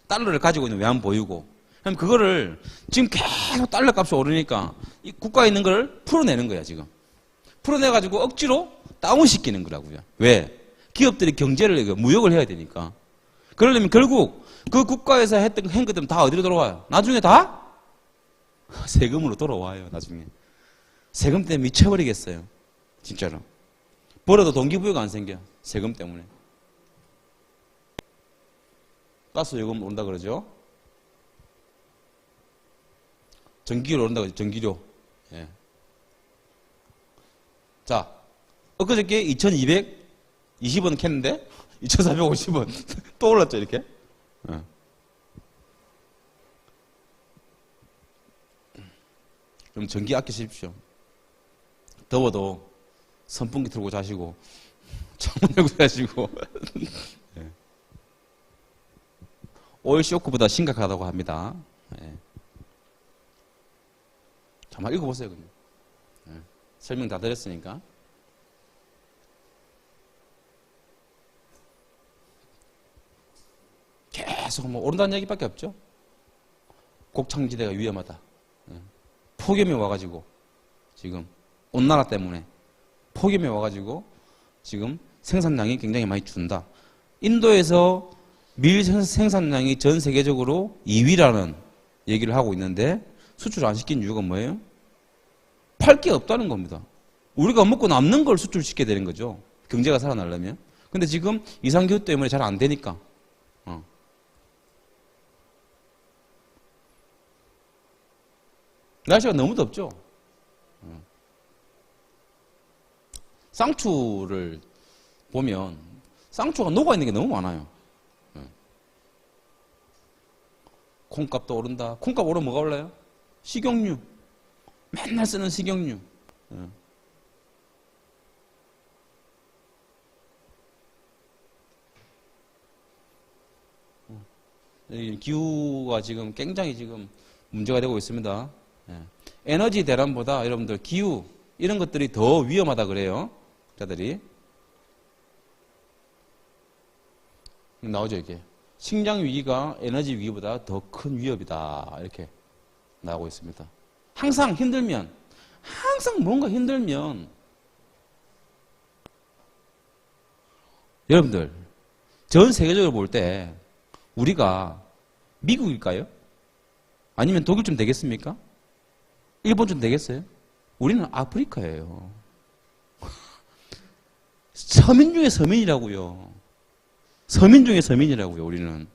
달러를 가지고 있는 외환 보유고. 그럼 그거를 지금 계속 달러 값이 오르니까 이 국가에 있는 걸 풀어내는 거야, 지금. 풀어내가지고 억지로 다운시키는 거라고요. 왜? 기업들이 경제를, 무역을 해야 되니까. 그러려면 결국 그 국가에서 했던 행것들은 다 어디로 돌아와요? 나중에 다? 세금으로 돌아와요, 나중에. 세금 때문에 미쳐버리겠어요. 진짜로. 벌어도 동기부여가 안 생겨. 세금 때문에. 가스 요금 오른다 그러죠? 전기료 오른다 그러죠? 전기료. 예. 자, 엊그저께 2220원 캤는데 2450원 또 올랐죠, 이렇게? 예. 그럼 전기 아끼십시오. 더워도 선풍기 틀고 자시고 창문 열고 자시고. 예. 오일 쇼크보다 심각하다고 합니다. 예. 한번 읽어보세요. 그냥. 예. 설명 다 드렸으니까. 계속 뭐 오른다는 얘기밖에 없죠. 곡창지대가 위험하다. 예. 폭염이 와가지고 지금 온난화 때문에 폭염이 와가지고 지금 생산량이 굉장히 많이 준다. 인도에서 밀 생산량이 전 세계적으로 2위라는 얘기를 하고 있는데 수출 안 시킨 이유가 뭐예요? 팔 게 없다는 겁니다. 우리가 먹고 남는 걸 수출시켜야 되는 거죠. 경제가 살아나려면. 근데 지금 이상기후 때문에 잘 안 되니까. 날씨가 너무 덥죠. 쌍추를 보면 쌍추가 녹아있는 게 너무 많아요. 콩값도 오른다. 콩값 오르면 뭐가 올라요? 식용유. 맨날 쓰는 식용유. 기후가 지금 굉장히 지금 문제가 되고 있습니다. 에너지 대란보다 여러분들 기후 이런 것들이 더 위험하다 그래요. 자들이 나오죠, 이게. 식량 위기가 에너지 위기보다 더 큰 위협이다. 이렇게 나오고 있습니다. 항상 힘들면, 항상 뭔가 힘들면, 여러분들, 전 세계적으로 볼 때, 우리가 미국일까요? 아니면 독일쯤 되겠습니까? 일본쯤 되겠어요? 우리는 아프리카예요. 서민 중에 서민이라고요. 서민 중에 서민이라고요, 우리는.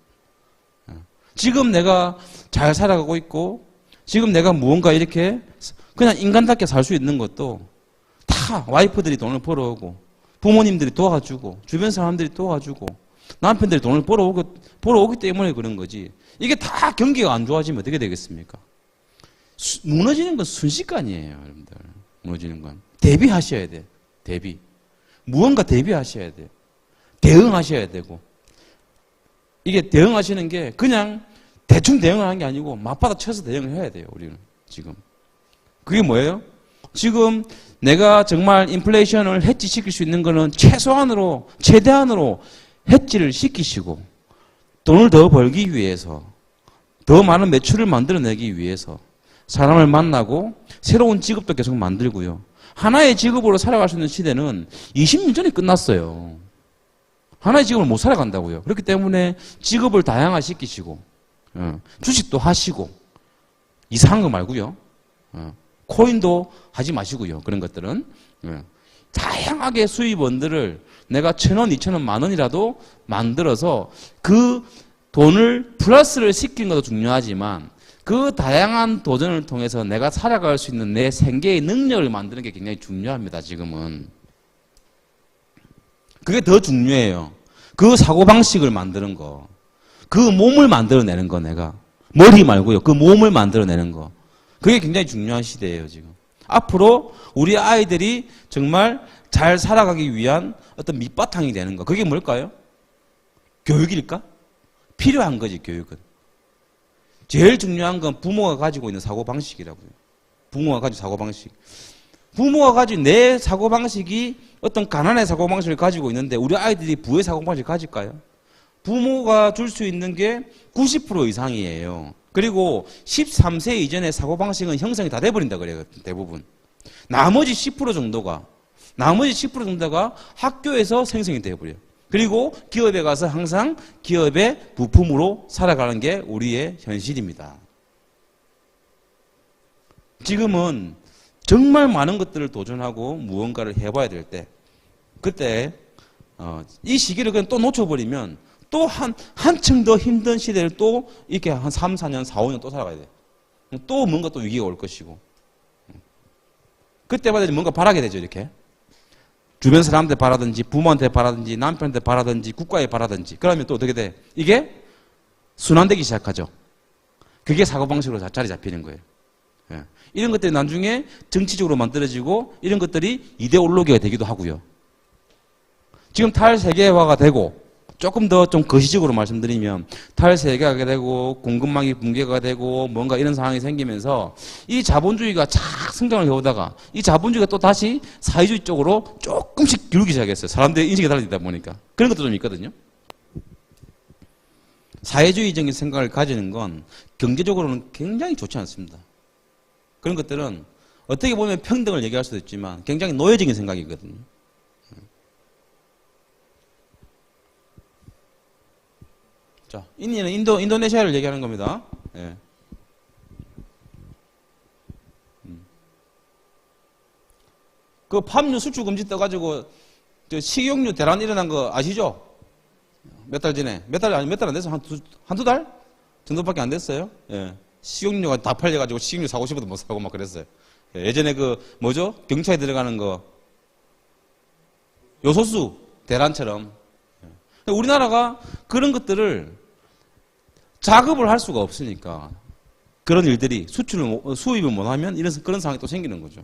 지금 내가 잘 살아가고 있고, 지금 내가 무언가 이렇게 그냥 인간답게 살 수 있는 것도 다 와이프들이 돈을 벌어오고, 부모님들이 도와주고, 주변 사람들이 도와주고, 남편들이 돈을 벌어오기 때문에 그런 거지. 이게 다 경기가 안 좋아지면 어떻게 되겠습니까? 무너지는 건 순식간이에요, 여러분들. 무너지는 건. 대비하셔야 돼. 대비. 무언가 대비하셔야 돼. 대응하셔야 되고. 이게 대응하시는 게 그냥 대충 대응하는 게 아니고 맞받아 쳐서 대응을 해야 돼요, 우리는 지금. 그게 뭐예요? 지금 내가 정말 인플레이션을 해지시킬 수 있는 거는 최소한으로, 최대한으로 해지를 시키시고 돈을 더 벌기 위해서 더 많은 매출을 만들어내기 위해서 사람을 만나고 새로운 직업도 계속 만들고요. 하나의 직업으로 살아갈 수 있는 시대는 20년 전에 끝났어요. 하나의 직업을 못 살아간다고요. 그렇기 때문에 직업을 다양화시키시고 주식도 하시고 이상한 거 말고요. 코인도 하지 마시고요. 그런 것들은 다양하게 수입원들을 내가 1,000원, 2,000원, 10,000원이라도 만들어서 그 돈을 플러스를 시키는 것도 중요하지만 그 다양한 도전을 통해서 내가 살아갈 수 있는 내 생계의 능력을 만드는 게 굉장히 중요합니다, 지금은. 그게 더 중요해요. 그 사고방식을 만드는 거. 그 몸을 만들어내는 거, 내가. 머리 말고요. 그 몸을 만들어내는 거. 그게 굉장히 중요한 시대예요, 지금. 앞으로 우리 아이들이 정말 잘 살아가기 위한 어떤 밑바탕이 되는 거. 그게 뭘까요? 교육일까? 필요한 거지, 교육은. 제일 중요한 건 부모가 가지고 있는 사고방식이라고요. 부모가 가지고 사고방식. 부모가 가지고 내 사고방식이 어떤 가난의 사고방식을 가지고 있는데 우리 아이들이 부의 사고방식을 가질까요? 부모가 줄 수 있는 게 90% 이상이에요. 그리고 13세 이전의 사고방식은 형성이 다 돼버린다 그래요, 대부분. 나머지 10% 정도가 학교에서 생성이 돼버려요. 그리고 기업에 가서 항상 기업의 부품으로 살아가는 게 우리의 현실입니다. 지금은 정말 많은 것들을 도전하고 무언가를 해봐야 될 때, 그때 이 시기를 그냥 또 놓쳐버리면 또 한층 더 힘든 시대를 또 이렇게 한 3, 4년, 4, 5년 또 살아가야 돼. 또 뭔가 또 위기가 올 것이고. 그때마다 뭔가 바라게 되죠, 이렇게. 주변 사람한테 바라든지, 부모한테 바라든지, 남편한테 바라든지, 국가에 바라든지. 그러면 또 어떻게 돼? 이게 순환되기 시작하죠. 그게 사고방식으로 자리 잡히는 거예요. 예. 이런 것들이 나중에 정치적으로 만들어지고, 이런 것들이 이데올로기가 되기도 하고요. 지금 탈세계화가 되고, 조금 더 좀 거시적으로 말씀드리면 탈세계화가 되고 공급망이 붕괴가 되고 뭔가 이런 상황이 생기면서 이 자본주의가 착 성장을 해오다가 이 자본주의가 또 다시 사회주의 쪽으로 조금씩 기울기 시작했어요. 사람들의 인식이 달라지다 보니까. 그런 것도 좀 있거든요. 사회주의적인 생각을 가지는 건 경제적으로는 굉장히 좋지 않습니다. 그런 것들은 어떻게 보면 평등을 얘기할 수도 있지만 굉장히 노예적인 생각이거든요. 자, 인디는 인도네시아를 얘기하는 겁니다. 예. 그 팜유 수출 금지 떠가지고 식용유 대란 일어난 거 아시죠? 몇 달 전에. 몇 달 안 됐어? 한두 달? 정도밖에 안 됐어요. 예. 식용유가 다 팔려가지고 식용유 사고 싶어도 못 사고 막 그랬어요. 예. 예전에 경차에 들어가는 거, 요소수 대란처럼. 예. 우리나라가 그런 것들을 작업을 할 수가 없으니까 그런 일들이 수입을 못하면 그런 상황이 또 생기는 거죠.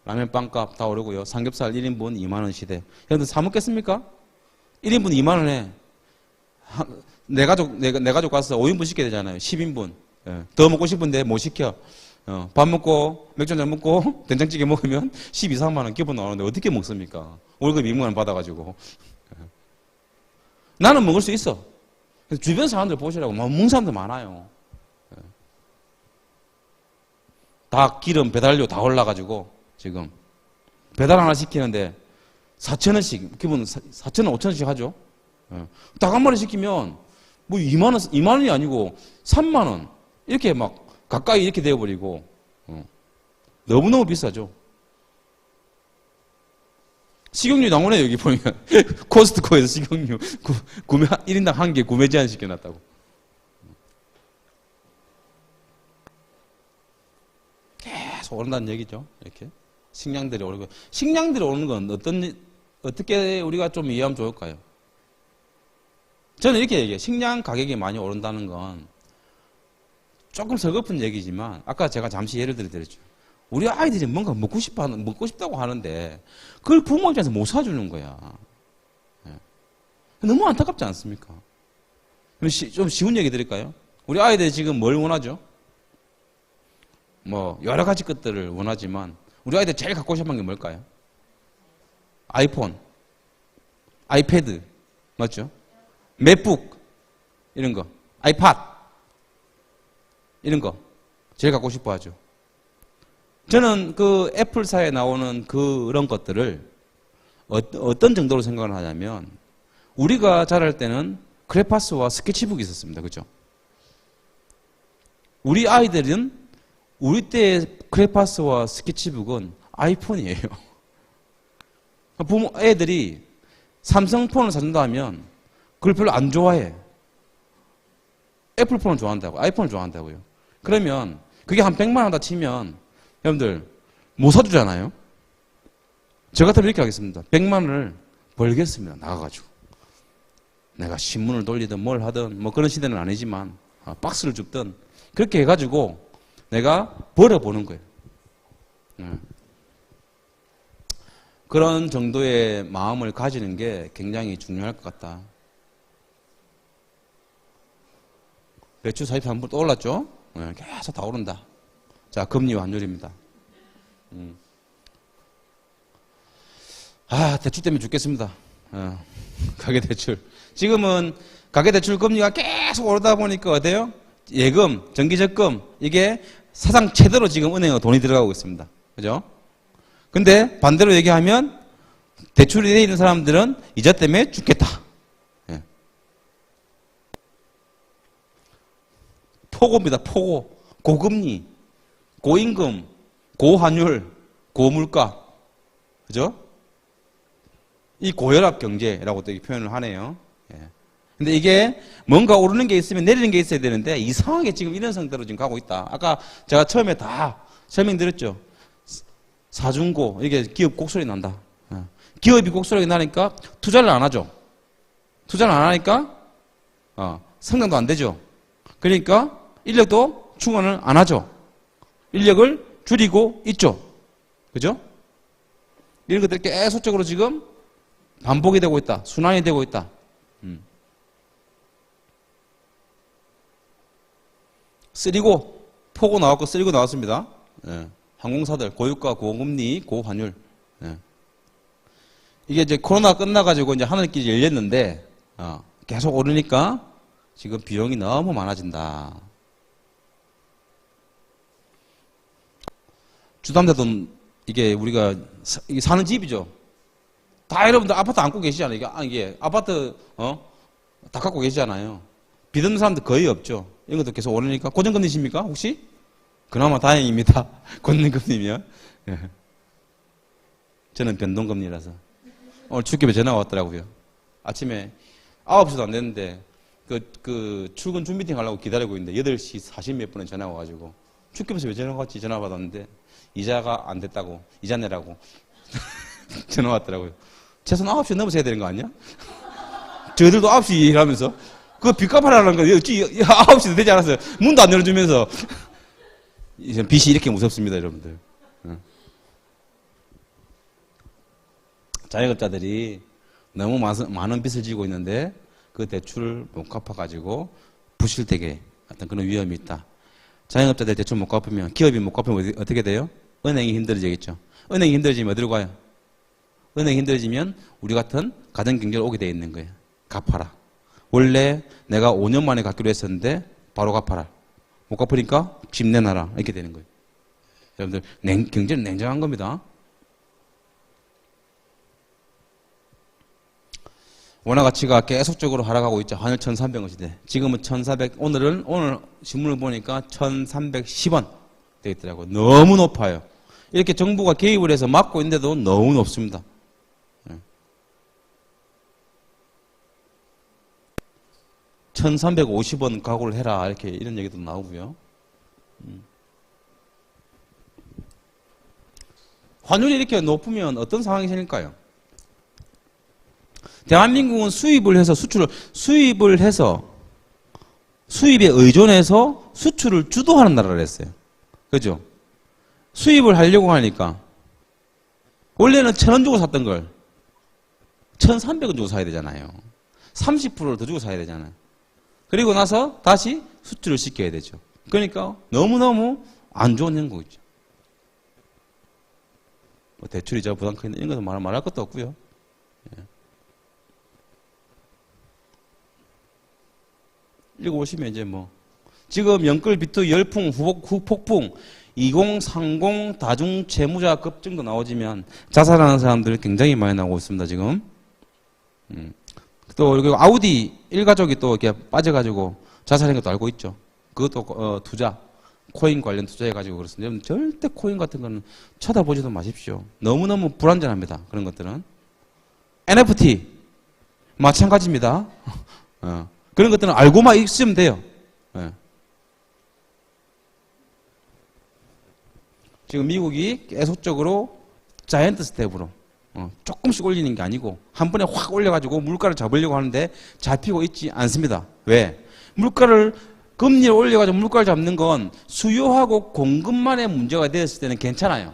라면 빵값 다 오르고요. 삼겹살 1인분 2만원 시대. 여러분들 사 먹겠습니까? 1인분 2만원에 내 가족 가서 5인분 시켜야 되잖아요. 10인분. 예. 더 먹고 싶은데 못 시켜. 밥 먹고 맥주 한잔 먹고 된장찌개 먹으면 12, 3만원 기본 나오는데 어떻게 먹습니까? 월급 2만원 받아가지고. 나는 먹을 수 있어. 주변 사람들 보시라고 먹는 사람들 많아요. 다 기름 배달료 다 올라가지고 지금 배달 하나 시키는데 4,000원씩 기본 4,000원 5,000원씩 하죠. 닭 한 마리 시키면 뭐 2만원이 아니고 3만원 이렇게 막 가까이 이렇게 되어버리고 너무너무 비싸죠. 식용유 나오네 여기 보면 코스트코에서 식용유 1인당 한 개 구매 제한 시켜놨다고. 계속 오른다는 얘기죠. 이렇게 식량들이 오르고 식량들이 오르는 건 어떻게 우리가 좀 이해하면 좋을까요? 저는 이렇게 얘기해요. 식량 가격이 많이 오른다는 건 조금 서글픈 얘기지만 아까 제가 잠시 예를 들어드렸죠. 우리 아이들이 뭔가 먹고 싶다고 하는데 그걸 부모 입장에서 못 사주는 거야. 너무 안타깝지 않습니까? 좀 쉬운 얘기 드릴까요? 우리 아이들이 지금 뭘 원하죠? 뭐 여러 가지 것들을 원하지만 우리 아이들 제일 갖고 싶은 게 뭘까요? 아이폰, 아이패드, 맞죠? 맥북 이런 거, 아이팟 이런 거 제일 갖고 싶어 하죠. 저는 그 애플사에 나오는 그런 것들을 어떤 정도로 생각을 하냐면 우리가 자랄 때는 크레파스와 스케치북이 있었습니다. 그죠? 우리 아이들은 우리 때의 크레파스와 스케치북은 아이폰이에요. 애들이 삼성폰을 사준다 하면 그걸 별로 안 좋아해. 애플폰을 좋아한다고, 아이폰을 좋아한다고요. 그러면 그게 한 100만 원 다 치면 여러분들 못 사주잖아요. 저 같으면 이렇게 하겠습니다. 100만 원을 벌겠습니다. 나가가지고. 내가 신문을 돌리든 뭘 하든 뭐 그런 시대는 아니지만 박스를 줍든 그렇게 해가지고 내가 벌어보는 거예요. 그런 정도의 마음을 가지는 게 굉장히 중요할 것 같다. 배추 43불 또 올랐죠? 계속 다 오른다. 자, 금리 환율입니다. 대출 때문에 죽겠습니다. 가계대출. 지금은 가계대출 금리가 계속 오르다 보니까 어때요? 예금, 정기적금, 이게 사상 최대로 지금 은행에 돈이 들어가고 있습니다. 그죠? 근데 반대로 얘기하면 대출이 돼 있는 사람들은 이자 때문에 죽겠다. 예. 포고입니다. 포고. 고금리, 고임금, 고환율, 고물가. 그죠? 이 고혈압 경제라고 또 표현을 하네요. 예. 근데 이게 뭔가 오르는 게 있으면 내리는 게 있어야 되는데 이상하게 지금 이런 상태로 지금 가고 있다. 아까 제가 처음에 다 설명드렸죠. 사중고, 이게 기업 곡소리 난다. 예. 기업이 곡소리가 나니까 투자를 안 하죠. 투자를 안 하니까 성장도 안 되죠. 그러니까 인력도 충원을 안 하죠. 인력을 줄이고 있죠. 그죠? 이런 것들이 계속적으로 지금 반복이 되고 있다. 순환이 되고 있다. 쓰리고, 포고 나왔고 쓰리고 나왔습니다. 예. 항공사들, 고유가, 고금리, 고환율. 예. 이게 이제 코로나 끝나가지고 이제 하늘길이 열렸는데, 계속 오르니까 지금 비용이 너무 많아진다. 주담대도 이게 우리가 이게 사는 집이죠. 다 여러분들 아파트 안고 계시잖아요. 이게 아파트, 다 갖고 계시잖아요. 빚없는 사람들 거의 없죠. 이런 것도 계속 오르니까. 고정금리십니까? 혹시? 그나마 다행입니다. 고정금리면. 예. 저는 변동금리라서. 오늘 축협에 전화가 왔더라고요. 아침에 9시도 안 됐는데, 출근 준비 미팅 하려고 기다리고 있는데, 8시 40 몇 분에 전화가 와가지고, 축협에서 왜 전화가 왔지? 전화 받았는데, 이자가 안 됐다고, 이자 내라고. 전화 왔더라고요. 최소한 9시 넘어서 해야 되는 거 아니야? 저희들도 9시 일하면서, 그거 빚 갚아라는 거, 9시도 되지 않았어요. 문도 안 열어주면서. 빚이 이렇게 무섭습니다, 여러분들. 자영업자들이 너무 많은 빚을 지고 있는데 그 대출을 못 갚아가지고 부실되게 어떤 그런 위험이 있다. 자영업자들 대출 못 갚으면, 기업이 못 갚으면 어떻게 돼요? 은행이 힘들어지겠죠. 은행이 힘들어지면 어디로 가요? 은행이 힘들어지면 우리 같은 가정경제로 오게 돼 있는 거예요. 갚아라. 원래 내가 5년 만에 갚기로 했었는데 바로 갚아라. 못 갚으니까 집 내놔라. 이렇게 되는 거예요. 여러분들 경제는 냉정한 겁니다. 원화 가치가 계속적으로 하락하고 있죠. 환율 1,300원 시대. 지금은 1,400, 오늘 신문을 보니까 1,310원 되어 있더라고요. 너무 높아요. 이렇게 정부가 개입을 해서 막고 있는데도 너무 높습니다. 1,350원 각오를 해라. 이렇게 이런 얘기도 나오고요. 환율이 이렇게 높으면 어떤 상황이 생길까요? 대한민국은 수입을 해서 수입에 의존해서 수출을 주도하는 나라를 했어요. 그죠? 수입을 하려고 하니까 원래는 1,000원 주고 샀던 걸 1,300원 주고 사야 되잖아요. 30%를 더 주고 사야 되잖아요. 그리고 나서 다시 수출을 시켜야 되죠. 그러니까 너무너무 안 좋은 형국이죠. 뭐 대출이자 부담금 이런 것도 말할 것도 없고요. 예. 읽어보시면 이제 지금 연끌 비투 열풍 후폭풍 2030 다중채무자 급증도 나오지만 자살하는 사람들이 굉장히 많이 나오고 있습니다, 지금. 또 여기 아우디 일가족이 또 이렇게 빠져가지고 자살한 것도 알고 있죠. 그것도 투자, 코인 관련 투자해가지고 그렇습니다. 절대 코인 같은 거는 쳐다보지도 마십시오. 너무너무 불안전합니다. 그런 것들은. NFT 마찬가지입니다. 그런 것들은 알고만 있으면 돼요. 지금 미국이 계속적으로 자이언트 스텝으로 조금씩 올리는 게 아니고 한 번에 확 올려가지고 물가를 잡으려고 하는데 잡히고 있지 않습니다. 왜? 금리를 올려가지고 물가를 잡는 건 수요하고 공급만의 문제가 되었을 때는 괜찮아요.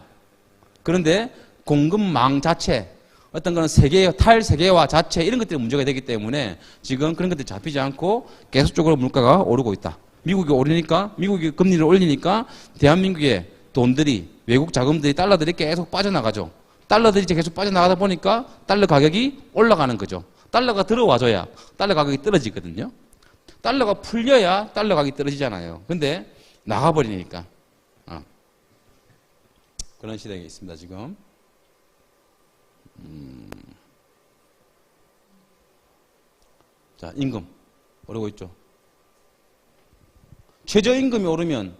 그런데 공급망 자체, 어떤 거는 탈세계화 자체 이런 것들이 문제가 되기 때문에 지금 그런 것들이 잡히지 않고 계속적으로 물가가 오르고 있다. 미국이 오르니까, 미국이 금리를 올리니까 대한민국의 돈들이, 외국 자금들이, 달러들이 계속 빠져나가죠. 달러들이 이제 계속 빠져나가다 보니까 달러 가격이 올라가는 거죠. 달러가 들어와줘야 달러 가격이 떨어지거든요. 달러가 풀려야 달러 가격이 떨어지잖아요. 근데 나가버리니까. 그런 시대에 있습니다, 지금. 자, 임금. 오르고 있죠. 최저임금이 오르면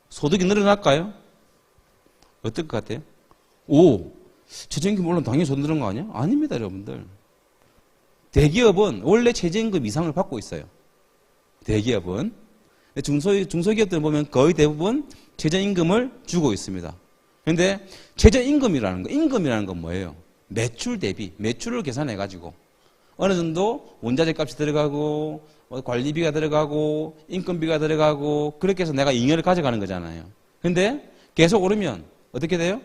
소득이 늘어날까요? 어떨 것 같아요? 최저임금 올라면 당연히 소득 늘어난 거 아니야? 아닙니다, 여러분들. 대기업은 원래 최저임금 이상을 받고 있어요. 대기업은. 중소기업들은 보면 거의 대부분 최저임금을 주고 있습니다. 그런데 임금이라는 건 뭐예요? 매출 대비, 매출을 계산해가지고 어느 정도 원자재 값이 들어가고 관리비가 들어가고 인건비가 들어가고 그렇게 해서 내가 잉여를 가져가는 거잖아요. 근데 계속 오르면 어떻게 돼요?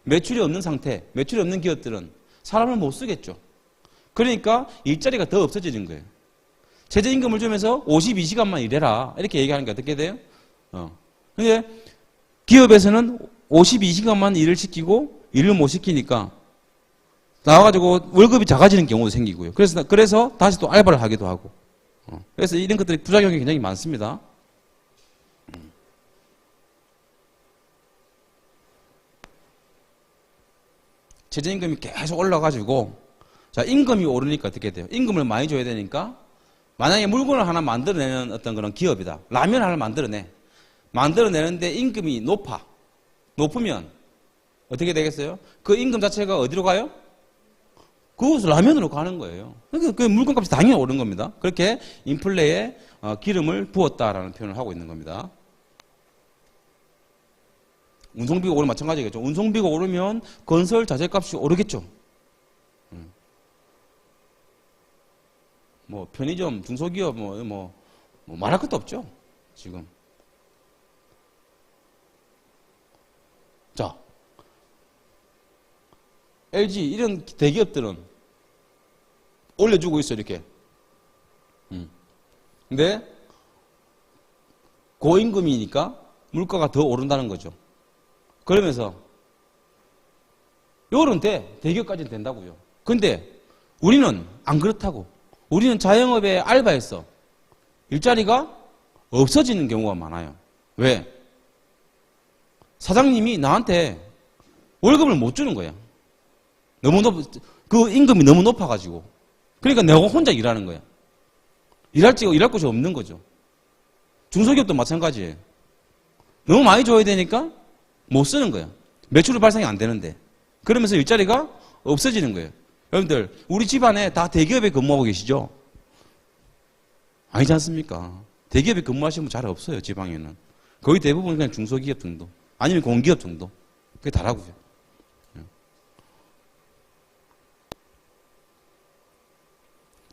매출이 없는 상태, 매출이 없는 기업들은 사람을 못 쓰겠죠. 그러니까 일자리가 더 없어지는 거예요. 최저임금을 주면서 52시간만 일해라 이렇게 얘기하는 게 어떻게 돼요? 근데 기업에서는 52시간만 일을 시키고 일을 못 시키니까 나와가지고 월급이 작아지는 경우도 생기고요. 그래서 다시 또 알바를 하기도 하고. 그래서 이런 것들이 부작용이 굉장히 많습니다. 최저임금이 계속 올라가지고, 자, 임금이 오르니까 어떻게 돼요? 임금을 많이 줘야 되니까, 만약에 물건을 하나 만들어내는 어떤 그런 기업이다. 라면 하나 만들어내는데 임금이 높으면 어떻게 되겠어요? 그 임금 자체가 어디로 가요? 그것을 라면으로 가는 거예요. 그러니까 그 물건값이 당연히 오른 겁니다. 그렇게 인플레에 기름을 부었다라는 표현을 하고 있는 겁니다. 운송비가 오르면 마찬가지겠죠. 운송비가 오르면 건설 자재값이 오르겠죠. 뭐 편의점, 중소기업 뭐 말할 것도 없죠. 지금. 자, LG 이런 대기업들은 올려주고 있어 이렇게. 근데 고임금이니까 물가가 더 오른다는 거죠. 그러면서 요런 대기업까지는 된다고요. 근데 우리는 안 그렇다고. 우리는 자영업에 알바했어. 일자리가 없어지는 경우가 많아요. 왜? 사장님이 나한테 월급을 못 주는 거야. 그 임금이 너무 높아가지고. 그러니까 내가 혼자 일하는 거야. 일할 곳이 없는 거죠. 중소기업도 마찬가지예요. 너무 많이 줘야 되니까 못 쓰는 거야. 매출 발생이 안 되는데. 그러면서 일자리가 없어지는 거예요. 여러분들, 우리 집안에 다 대기업에 근무하고 계시죠? 아니지 않습니까? 대기업에 근무하시는 분 잘 없어요, 지방에는. 거의 대부분 그냥 중소기업 정도. 아니면 공기업 정도. 그게 다라고요.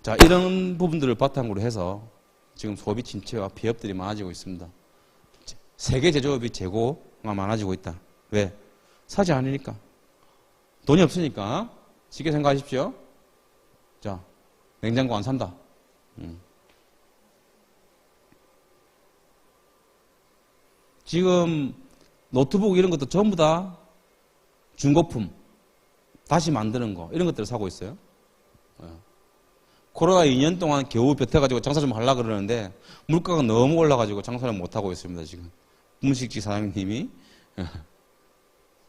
자, 이런 부분들을 바탕으로 해서 지금 소비 침체와 폐업들이 많아지고 있습니다. 세계 제조업이 재고가 많아지고 있다. 왜? 사지 않으니까. 돈이 없으니까. 쉽게 생각하십시오. 자, 냉장고 안 산다. 지금 노트북 이런 것도 전부 다 중고품, 다시 만드는 거, 이런 것들을 사고 있어요. 코로나 2년 동안 겨우 벼태가지고 장사 좀 하려고 그러는데 물가가 너무 올라가지고 장사를 못하고 있습니다, 지금. 분식집 사장님이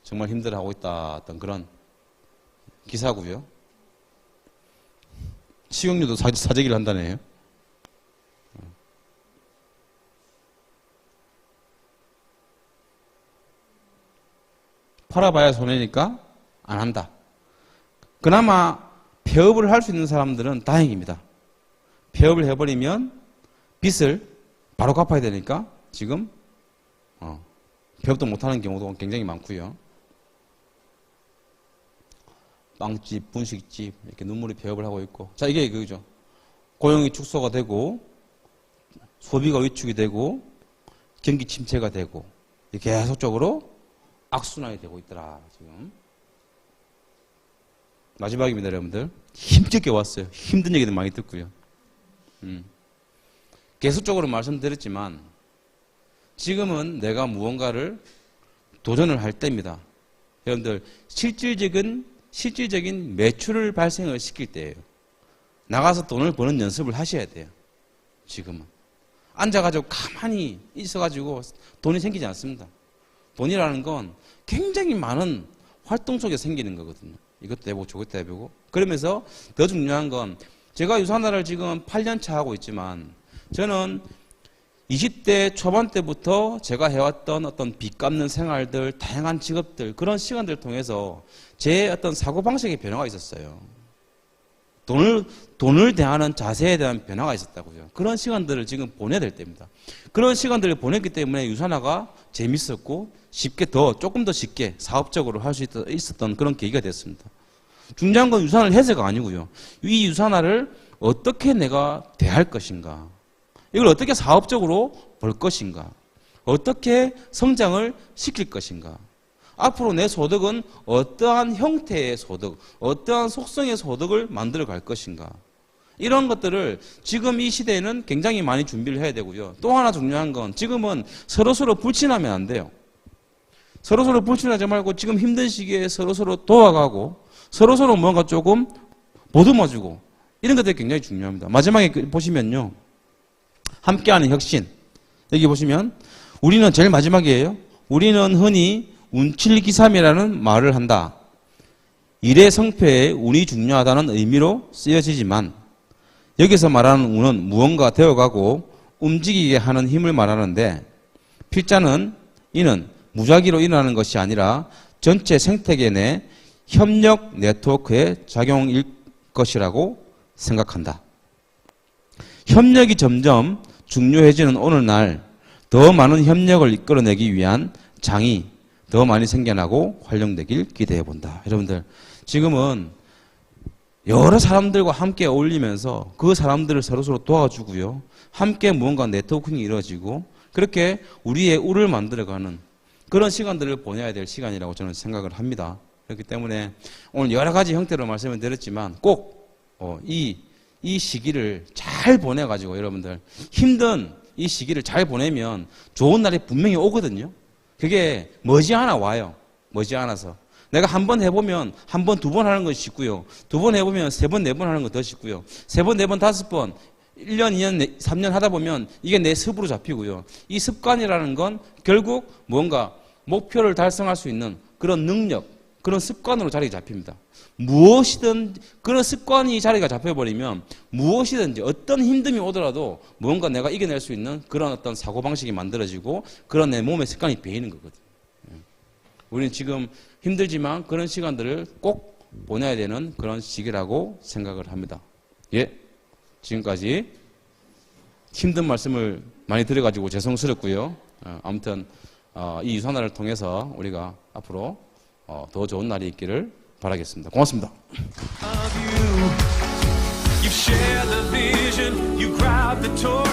정말 힘들어하고 있다, 어떤 그런 기사고요. 식용유도 사재기를 한다네요. 팔아봐야 손해니까 안 한다. 그나마 폐업을 할 수 있는 사람들은 다행입니다. 폐업을 해버리면 빚을 바로 갚아야 되니까 지금 폐업도 못하는 경우도 굉장히 많고요. 빵집, 분식집 이렇게 눈물이 배업을 하고 있고, 자 이게 그죠. 고용이 축소가 되고 소비가 위축이 되고 경기 침체가 되고 계속적으로 악순환이 되고 있더라 지금. 마지막입니다, 여러분들. 힘들게 왔어요. 힘든 얘기도 많이 듣고요. 계속적으로 말씀드렸지만 지금은 내가 무언가를 도전을 할 때입니다. 여러분들 실질적인 매출을 발생을 시킬 때예요. 나가서 돈을 버는 연습을 하셔야 돼요. 지금은 앉아가지고 가만히 있어가지고 돈이 생기지 않습니다. 돈이라는 건 굉장히 많은 활동 속에 생기는 거거든요. 이것도 해보고 저것도 해보고. 그러면서 더 중요한 건 제가 유산화를 지금 8년 차 하고 있지만 저는 20대 초반 때부터 제가 해왔던 어떤 빚 갚는 생활들, 다양한 직업들, 그런 시간들을 통해서 제 어떤 사고방식의 변화가 있었어요. 돈을 대하는 자세에 대한 변화가 있었다고요. 그런 시간들을 지금 보내야 될 때입니다. 그런 시간들을 보냈기 때문에 유산화가 재밌었고 조금 더 쉽게 사업적으로 할 수 있었던 그런 계기가 됐습니다. 중요한 건 유산화를 해서가 아니고요. 이 유산화를 어떻게 내가 대할 것인가, 이걸 어떻게 사업적으로 볼 것인가, 어떻게 성장을 시킬 것인가, 앞으로 내 소득은 어떠한 형태의 소득, 어떠한 속성의 소득을 만들어 갈 것인가, 이런 것들을 지금 이 시대에는 굉장히 많이 준비를 해야 되고요. 또 하나 중요한 건 지금은 서로서로 불친하면 안 돼요. 서로서로 불친하지 말고 지금 힘든 시기에 서로서로 도와가고 서로서로 뭔가 조금 보듬어주고, 이런 것들이 굉장히 중요합니다. 마지막에 보시면요, 함께하는 혁신. 여기 보시면 우리는 제일 마지막이에요. 우리는 흔히 운칠기삼이라는 말을 한다. 일의 성패에 운이 중요하다는 의미로 쓰여지지만 여기서 말하는 운은 무언가 되어가고 움직이게 하는 힘을 말하는데, 필자는 이는 무작위로 일어나는 것이 아니라 전체 생태계 내 협력 네트워크의 작용일 것이라고 생각한다. 협력이 점점 중요해지는 오늘날 더 많은 협력을 이끌어내기 위한 장이 더 많이 생겨나고 활용되길 기대해 본다. 여러분들, 지금은 여러 사람들과 함께 어울리면서 그 사람들을 서로서로 도와주고요, 함께 무언가 네트워킹이 이루어지고 그렇게 우리의 우를 만들어가는 그런 시간들을 보내야 될 시간이라고 저는 생각을 합니다. 그렇기 때문에 오늘 여러 가지 형태로 말씀을 드렸지만 꼭 이 시기를 잘 보내가지고, 여러분들 힘든 이 시기를 잘 보내면 좋은 날이 분명히 오거든요. 그게 머지않아 와요. 머지않아서. 내가 한 번 해보면 한 번, 두 번 하는 건 쉽고요. 두 번 해보면 세 번, 네 번 하는 건 더 쉽고요. 세 번, 네 번, 다섯 번, 1년, 2년, 3년 하다 보면 이게 내 습으로 잡히고요. 이 습관이라는 건 결국 뭔가 목표를 달성할 수 있는 그런 능력, 그런 습관으로 자리가 잡힙니다. 무엇이든 그런 습관이 자리가 잡혀버리면 무엇이든지 어떤 힘듦이 오더라도 뭔가 내가 이겨낼 수 있는 그런 어떤 사고방식이 만들어지고 그런 내 몸의 습관이 배이는 거거든요. 우리는 지금 힘들지만 그런 시간들을 꼭 보내야 되는 그런 시기라고 생각을 합니다. 예, 지금까지 힘든 말씀을 많이 드려가지고 죄송스럽고요. 아무튼 이 유산화를 통해서 우리가 앞으로 더 좋은 날이 있기를 바라겠습니다. 고맙습니다. You share the vision, you grab the torch.